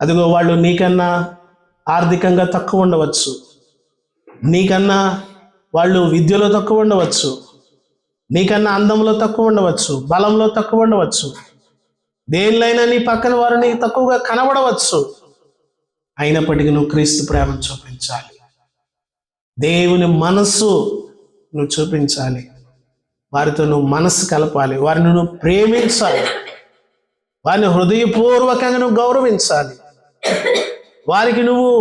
అదిగో వాళ్ళు నీకన్నా ఆర్థికంగా తక్కువ ఉండవచ్చు, నీకన్నా వాళ్ళు విద్యలో తక్కువ ఉండవచ్చు, నీకన్నా అందంలో తక్కువ ఉండవచ్చు, బలంలో తక్కువ ఉండవచ్చు, దేనిలైనా నీ పక్కన వారు నీకు తక్కువగా కనబడవచ్చు. అయినప్పటికీ నువ్వు క్రీస్తు ప్రేమను చూపించాలి. దేవుని మనస్సు నువ్వు చూపించాలి. వారితో నువ్వు మనస్సు కలపాలి. వారిని నువ్వు ప్రేమించాలి. వారిని హృదయపూర్వకంగా నువ్వు గౌరవించాలి. వారికి నువ్వు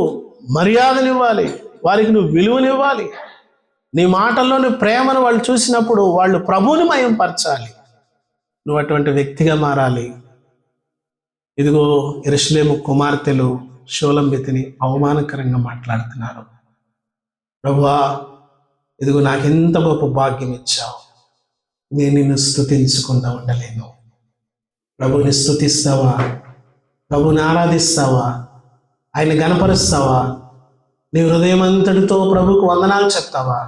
మర్యాదనివ్వాలి. వారికి నువ్వు విలువనివ్వాలి. నీ మాటల్లోని ప్రేమను వాళ్ళు చూసినప్పుడు వాళ్ళు ప్రభువుని మయంపరచాలి. నువ్వు అటువంటి వ్యక్తిగా మారాలి. ఇదిగో యెరూషలేము కుమార్తెలు షోలంబితిని అవమానకరంగా మాట్లాడుతున్నారు. ప్రభువా, ఇదిగో నాకెంత గొప్ప భాగ్యం ఇచ్చావు, నేను నిన్ను స్తుతించకుండా ఉండలేను. ప్రభుని స్తుతిస్తావా? ప్రభుని ఆరాధిస్తావా? ఆయన గణపరుస్తావా? నీ హృదయం అంతటితో ప్రభుకు వందనాలు చెప్తావా?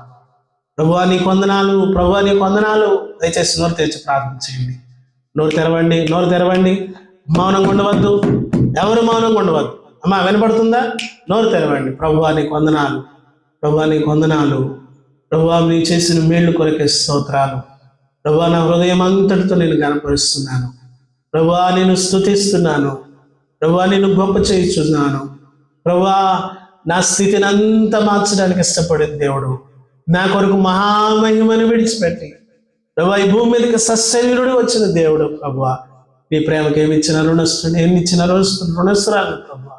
ప్రభువా నీకు వందనాలు, ప్రభువా నీకు వందనాలు. దయచేసి నోరు తెరిచి ప్రార్థన చేయండి. నోరు తెరవండి, నోరు తెరవండి. మౌనంగా ఉండవద్దు. ఎవరు మౌనంగా ఉండవద్దు. అమ్మా వినపడుతుందా? నోరు తెరవండి. ప్రభువా నీకు వందనాలు, ప్రభువా నీకు వందనాలు. ప్రభువా నీ చేసిన మేళ్ళు కొరకే స్తోత్రాలు. ప్రభువా నా హృదయం అంతటితో నేను గణపరుస్తున్నాను. ప్రభువా నేను స్తుతిస్తున్నాను. ప్రభువా నేను గొప్ప చేయుచున్నాను. ప్రభువా నా స్థితిని అంతా మార్చడానికి ఇష్టపడే దేవుడు, నా కొరకు మహామహిమను విడిచిపెట్టి ప్రభువా ఈ భూమి మీదకి సశరీరుడు వచ్చిన దేవుడు. ప్రభువా నీ ప్రేమకి ఏమిచ్చిన రుణస్తుడు, ఏమిచ్చిన రుణస్తురాలు. ప్రభువా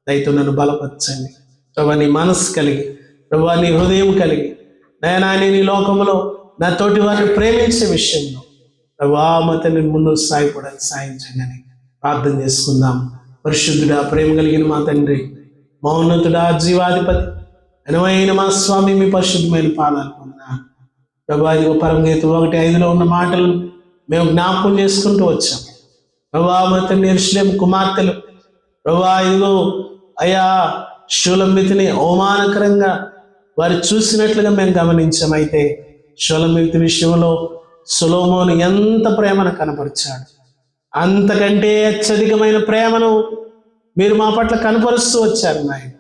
దయతో నన్ను బలపరచండి. ప్రభువా నీ మనస్సు కలిగి, ప్రభువా నీ హృదయం కలిగి, నేను నీ లోకంలో నా తోటి వారిని ప్రేమించే విషయంలో ప్రభువా మతని ముందు సాయపడానికి సాయం చేయని ప్రార్థన చేసుకుందాం. పరిశుద్ధుడా, ప్రేమ కలిగిన మా తండ్రి, మౌన్నతుడా, జీవాధిపతి అనువైన మా స్వామి, మీ పరిశుద్ధమైన పాదాలు పొందాను. ప్రభువా ఇదిగో పరమగీతం 1:5 ఉన్న మాటలను మేము జ్ఞాపకం చేసుకుంటూ వచ్చాం. ప్రభువా మా తండ్రి యెరూషలేము కుమార్తెలు ప్రభువా ఇదిగో అయా షూలంబితిని అవమానకరంగా వారు చూసినట్లుగా మేము గమనించాం. అయితే షూలంబితి విషయంలో సొలొమోను ఎంత ప్రేమను కనపరిచాడు, అంతకంటే అత్యధికమైన ప్రేమను మీరు మా పట్ల కనపరుస్తూ వచ్చారు. నాయన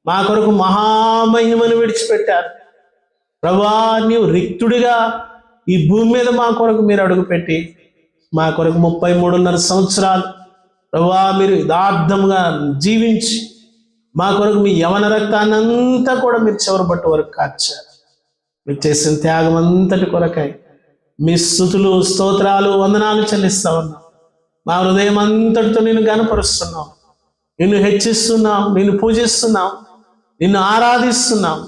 మా కొరకు మహామహిమను విడిచిపెట్టారు. ప్రభువా నీవు రిక్తుడిగా ఈ భూమి మీద మా కొరకు మీరు అడుగుపెట్టి మా కొరకు 33.5 సంవత్సరాలు ప్రభువా మీరు యథార్థంగా జీవించి మా కొరకు మీ యవన రక్తాన్ని అంతా కూడా మీరు చివరి పట్టు వరకు కార్చారు. మీరు చేసిన త్యాగం అంతటి కొరకై మీ స్తుతులు, స్తోత్రాలు, వందనాలు చెల్లిస్తా ఉన్నాం. మా హృదయం అంతటితో నేను గణపరుస్తున్నాం, నిన్ను హెచ్చిస్తున్నాం, నిన్ను పూజిస్తున్నాం, నిన్ను ఆరాధిస్తున్నాం.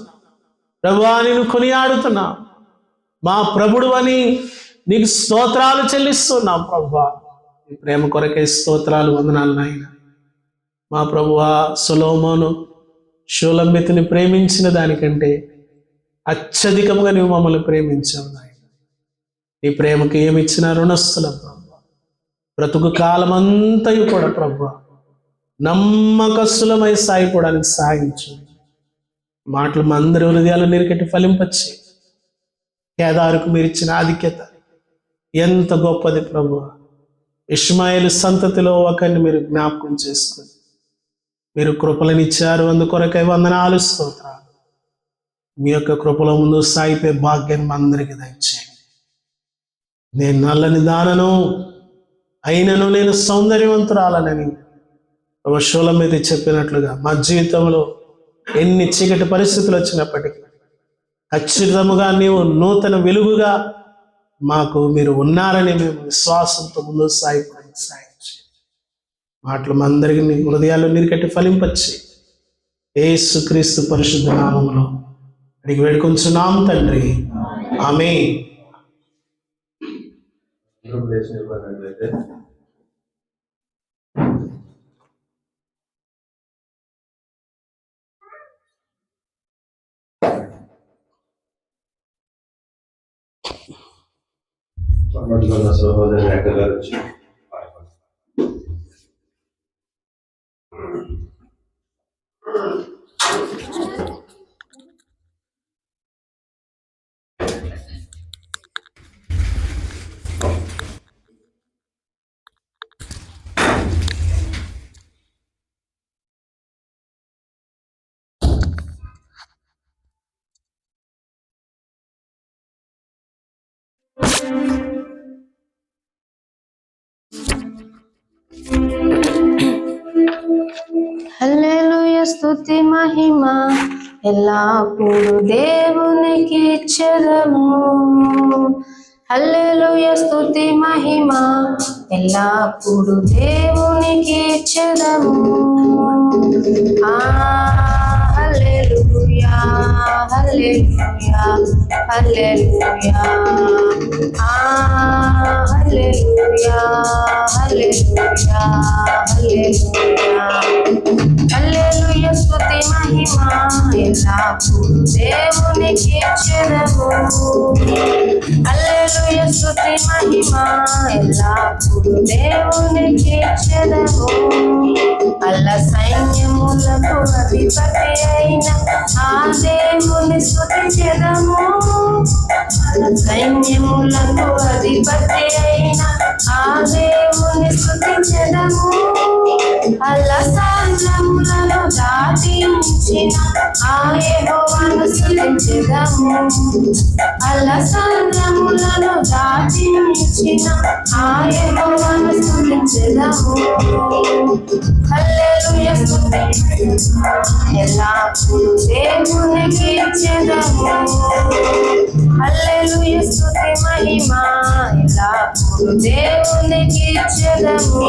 ప్రభువా నిన్ను కొనియాడుతున్నాం. మా ప్రభుడు అని నీకు స్తోత్రాలు చెల్లిస్తున్నాం. ప్రభువా నీ ప్రేమ కొరకే స్తోత్రాలు, వందనాలు నాయన. మా ప్రభువా సొలొమోను షూలంబితిని ప్రేమించిన దానికంటే అత్యధికంగా నువ్వు మమ్మల్ని ప్రేమించావు నాయన. నీ ప్రేమకి ఏమిచ్చినా రుణస్థులం ప్రభువా. బ్రతుకు కాలమంతయు కూడా ప్రభువా నమ్మకస్తులమై సాగిపోవడానికి సాగించు. మాటలు మా అందరి హృదయాలు నీరుకట్టి ఫలింపచ్చి కేదారుకు మీరు ఇచ్చిన ఆధిక్యత ఎంత గొప్పది ప్రభువా. ఇష్మాయేలు సంతతిలో ఒకరిని మీరు జ్ఞాపకం చేసుకుని మీరు కృపలనిచ్చారు. అందుకొరకై వందనాలు, స్తోత్రాలు. మీ యొక్క కృపలో ముందు సాగిపోయే భాగ్యాన్ని మా అందరికీ దయచేయండి. నేను నల్లని దానను అయినను నేను సౌందర్యవంతురాలనని షూలంబితి చెప్పినట్లుగా మా జీవితంలో ఎన్ని చీకటి పరిస్థితులు వచ్చినప్పటికీ ఖచ్చితంగా నీవు నూతన వెలుగుగా మాకు మీరు ఉన్నారని మేము విశ్వాసంతో ముందు సాగిపోవడానికి సాయం చేయండి. మాటలు మా అందరికీ నీ హృదయాల్లో నీరుకట్టి ఫలింపచ్చి యేసుక్రీస్తు పరిశుద్ధ నామములో అడిగి వేడుకొంచున్నాం తండ్రి, ఆమేన్. మధ్యలో సహోదరి రేఖ గారు వచ్చి హల్లెలూయా స్తుతి మహిమ ఎల్లప్పుడు దేవునికి ఇచ్చెదము. హల్లెలూయా స్తుతి మహిమ ఎల్లప్పుడు దేవునికి ఇచ్చెదము. హల్లెలూయా హల్లెలూయా హల్లెలూయా హల్లెలూయా హల్లెలూయా హల్లెలూయా హల్లెలూయా స్తుతి మహిమ ఎల్లప్పుడు దేవునికి ఇచ్చెదము. హల్లెలూయా స్తుతి మహిమ ఎల్లప్పుడు దేవునికి ఇచ్చెదము. అల్ల సైన్యములకు అధిపతి అయిన ఆ దేవుని స్తుతించెదము. సైన్యములకు అధిపతి అయిన ఆ దేవుని స్తుతించెదము. అల్ల సాగరములను దాటించిన ఆ యెహోవాను స్తుతించెదము. అల్ల సాగరములను దాటించిన ఆ యెహోవాను స్తుతించెదము. హల్లెలూయా స్తుతి ఎల్లప్పుడు దేవునికి ఇచ్చెదము. హల్లెలూయా స్తుతి మహిమ ఎల్లప్పుడు దేవునికి ఇచ్చెదము.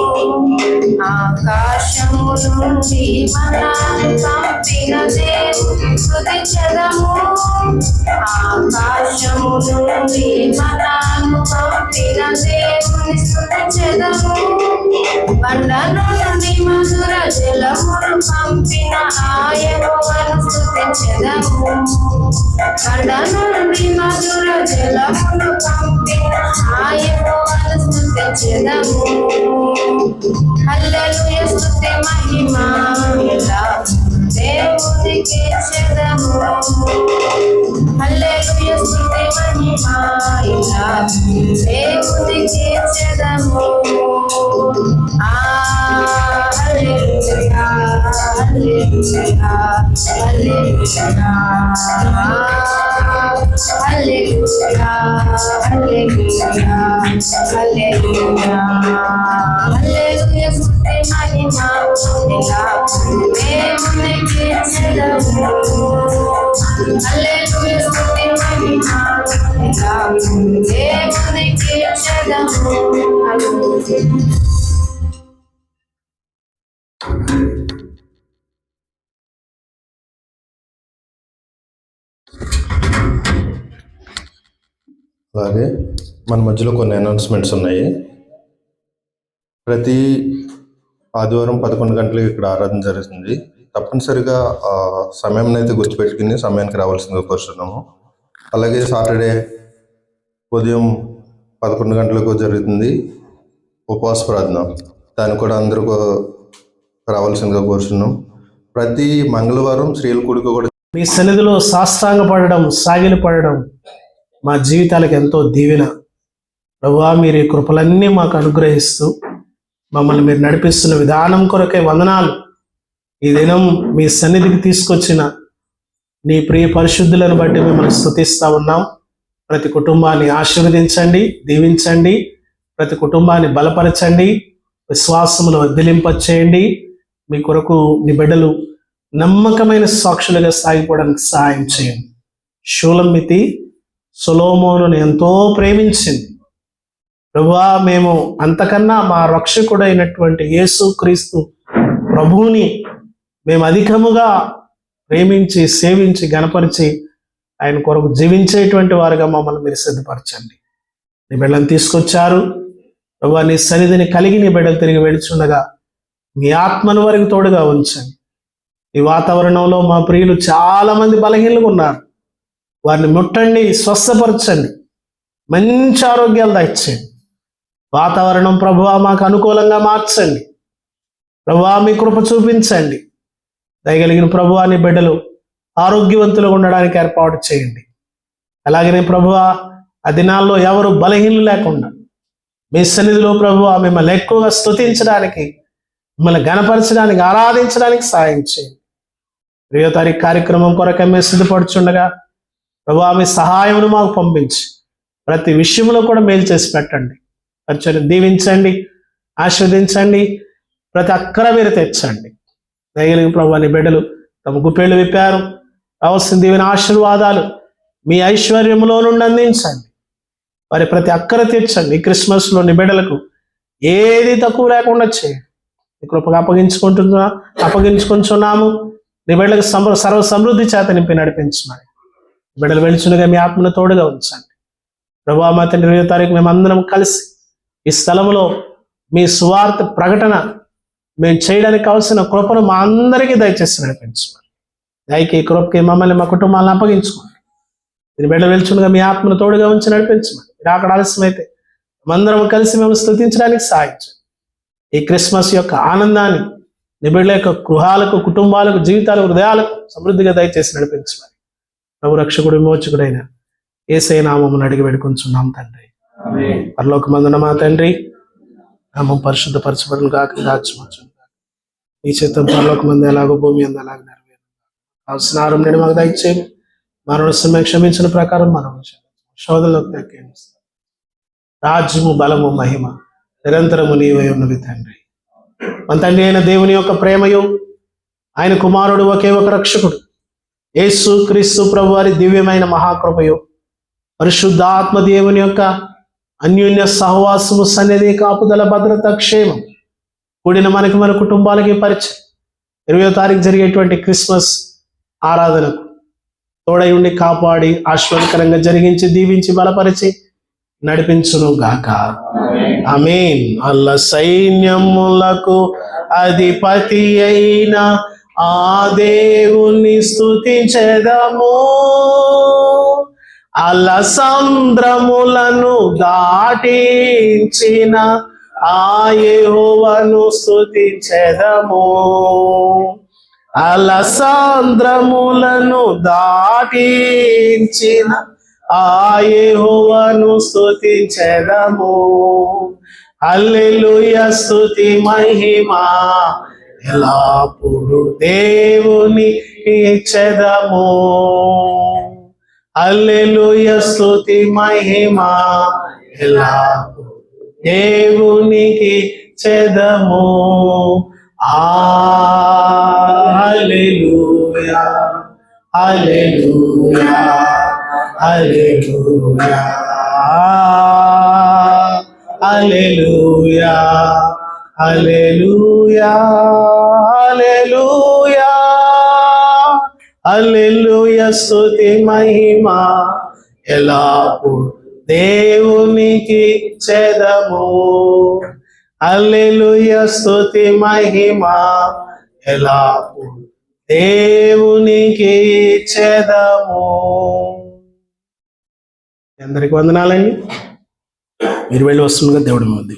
ఆకాశము నుండి మన్నాను పంపిన దేవుని స్తుతించెదము. ఆకాశము నుండి మన్నాను పంపిన దేవుని స్తుతించెదము. బండ నుండి మధుర జలమును పంపిన ఆ యెహోవాను స్తుతించెదము. బండ నుండి మధుర జలమును పంపిన ఆ యెహోవాను స్తుతించెదము. హల్లెలూయా స్తుతి మహిమ ఎల్లప్పుడు దేవునికి ఇచ్చెదము. హల్లెలూయా స్తుతి మహిమ ఎల్లప్పుడు దేవునికి ఇచ్చెదము. హల్లెలూయా హల్లెలూయా హల్లెలూయా హల్లెలూయా హల్లెలూయా హల్లెలూయా హల్లెలూయా స్తుతి మహిమ ఎల్లప్పుడు దేవునికి ఇచ్చెదము. హల్లెలూయా స్తుతి మహిమ ఎల్లప్పుడు దేవునికి ఇచ్చెదము. అలాగే మన మధ్యలో కొన్ని అనౌన్స్మెంట్స్ ఉన్నాయి. ప్రతి ఆదివారం 11 గంటలకు ఇక్కడ ఆరాధన జరుగుతుంది. తప్పనిసరిగా సమయం అయితే గుర్తుపెట్టుకుని సమయానికి రావాల్సిందిగా కోరుతున్నాము. అలాగే సాటర్డే ఉదయం 11 గంటలకు జరుగుతుంది ఉపవాస ప్రార్థన. దానికి కూడా అందరూ రావాల్సిందిగా కోరుతున్నాం. ప్రతి మంగళవారం స్త్రీల కూడిక కూడా మీ సన్నిధిలో సాష్టాంగ పడడం, సాగిలి పడడం మా జీవితాలకు ఎంతో దీవెన. ప్రభువా, మీరు ఈ కృపలన్నీ మాకు అనుగ్రహిస్తూ మమ్మల్ని మీరు నడిపిస్తున్న విధానం కొరకే వందనాలు. ఈ దినం మీ సన్నిధికి తీసుకొచ్చిన నీ ప్రియ పరిశుద్ధులను బట్టి మిమ్మల్ని స్తుతిస్తూ ఉన్నాం. ప్రతి కుటుంబాన్ని ఆశీర్వదించండి, దీవించండి. ప్రతి కుటుంబాన్ని బలపరచండి, విశ్వాసమును వర్ధిలింపచేయండి. మీ కొరకు నీ బిడ్డలు నమ్మకమైన సాక్షులుగా సాగిపోవడానికి సహాయం చేయండి. షూలమ్మితి సొలొమోనును ఎంతో ప్రేమించింది. ప్రభువా, మేము అంతకన్నా మా రక్షకుడైనటువంటి యేసు క్రీస్తు ప్రభువుని మేము అధికముగా ప్రేమించి, సేవించి, గణపరిచి ఆయన కొరకు జీవించేటువంటి వారుగా మమ్మల్ని మీరు సిద్ధపరచండి. నీ బిడ్డలను తీసుకొచ్చారు ప్రభువా, నీ సన్నిధిని కలిగి నీ బిడ్డలు తిరిగి వెళుచుండగా మీ ఆత్మను వారికి తోడుగా ఉంచండి. ఈ వాతావరణంలో మా ప్రియులు చాలా మంది బలహీనంగా ఉన్నారు. వారిని ముట్టండి, స్వస్థపరచండి. మంచి ఆరోగ్యాలు దయచేయండి. వాతావరణం ప్రభువా మాకు అనుకూలంగా మార్చండి. ప్రభువా మీ కృప చూపించండి. దయగలిగిన ప్రభువా నీ బిడ్డలు ఆరోగ్యవంతులుగా ఉండడానికి ఏర్పాటు చేయండి. అలాగనే ప్రభువా ఆ దినాల్లో ఎవరు బలహీనలు లేకుండా మీ సన్నిధిలో ప్రభువా మిమ్మల్ని ఎక్కువగా స్తుతించడానికి, మిమ్మల్ని గణపరచడానికి, ఆరాధించడానికి సాయం చేయండి. 3వ తారీఖు కార్యక్రమం కొరకు మేము సిద్ధపడుచుండగా ప్రభువా మీ సహాయమును మాకు పంపించి ప్రతి విషయంలో కూడా మేలు చేసి పెట్టండి. పరిచయం దీవించండి, ఆశీర్వదించండి, ప్రతి అక్కర మీరు తెచ్చండి. దయగలిగిన ప్రభువా నీ బిడ్డలు తమ గుప్పెళ్ళు విప్పారు. కావలసిన దీవెన ఆశీర్వాదాలు మీ ఐశ్వర్యంలో నుండి అందించండి. వారి ప్రతి అక్కర తీర్చండి. ఈ క్రిస్మస్లో నీ బిడ్డలకు ఏది తక్కువ లేకుండా చేయండి. నీ కృపగా అప్పగించుకుంటున్నాము. నీ బిడ్డలకు సర్వ సమృద్ధి చేత నింపి నడిపించమని బిడ్డలు వెళుచునుగా మీ ఆత్మను తోడుగా ఉంచండి. ప్రభువా మా తండ్రి 20వ తారీఖు మేమందరం కలిసి ఈ స్థలంలో మీ సువార్త ప్రకటన మేము చేయడానికి కావాల్సిన కృపను మా అందరికీ దయచేసి నడిపించమని, దయకి కృపకి మమ్మల్ని మా కుటుంబాలను అప్పగించుకోండి. మీరు బిడ్డ వెళ్చుండగా మీ ఆత్మను తోడుగా ఉంచి నడిపించమని, మీరు అక్కడ ఆలస్యమైతే మేమందరం కలిసి మేము స్తుతించడానికి సాయించండి. ఈ క్రిస్మస్ యొక్క ఆనందాన్ని నీ బిడ్డల యొక్క గృహాలకు, కుటుంబాలకు, జీవితాలకు, హృదయాలకు సమృద్ధిగా దయచేసి నడిపించమని ప్రభు రక్షకుడు విమోచకుడైన యేసయ్య నామమున అడిగి వేడుకొంచున్నాం తండ్రి. పరలోకమందున మా తండ్రి, నామం పరిశుద్ధపరచబడును గాక, రాజ్యం వచ్చును గాక. నీ చిత్తం పరలోకమందు ఎలాగో భూమి అందు అలాగ నెరవేరును గాక. కావలసిన ఆహారం నేడు మాకు దయచేయండి. మరణ సమయం క్షమించిన ప్రకారం మనం శోధనలోకి తగ్గింది. రాజ్యము, బలము, మహిమ నిరంతరము నీవై ఉన్నవి తండ్రి. మన తండ్రి అయిన దేవుని యొక్క ప్రేమయు, ఆయన కుమారుడు ఒకే ఒక రక్షకుడు యేసు క్రీస్తు ప్రభు వారి దివ్యమైన మహాకృపయు, పరిశుద్ధాత్మ దేవుని యొక్క అన్యోన్య సహవాసము, సన్నిధి, కాపుదల, భద్రత, క్షేమం కూడిన మనకి, మన కుటుంబాలకి పరిచయం 20వ తారీఖు జరిగేటువంటి క్రిస్మస్ ఆరాధనకు తోడై ఉండి కాపాడి ఆశీర్వాదకరంగా జరిగించి దీవించి బలపరిచి నడిపించును గాక. ఆమేన్. అల్ల సైన్యములకు అధిపతి అయిన ఆ దేవుని స్తుతించెదము. అల్ల సంద్రములను దాటించిన ఆ యెహోవాను స్తుతించెదము. అల్ల సంద్రములను దాటించిన ఆ యెహోవాను స్తుతించెదము. హల్లెలూయా, స్తుతి మహిమ ఎల్లప్పుడు దేవునికి ఇచ్చెదము. హల్లెలూయా, స్తుతి మహిమ ఎల్లప్పుడు దేవునికి ఇచ్చెదము. హల్లెలూయా, హల్లెలూయా, హల్లెలూయా, హల్లెలూయా, హల్లెలూయా, హల్లెలూయా, హల్లెలూయా, స్తుతి మహిమ ఎల్లప్పుడు దేవునికి ఇచ్చెదము. హల్లెలూయా, స్తుతి మహిమ ఎల్లప్పుడు దేవునికి ఇచ్చెదము. అందరికి వందనాలండి. మీరు వెళ్ళి వస్తుండగా దేవుడి మధ్య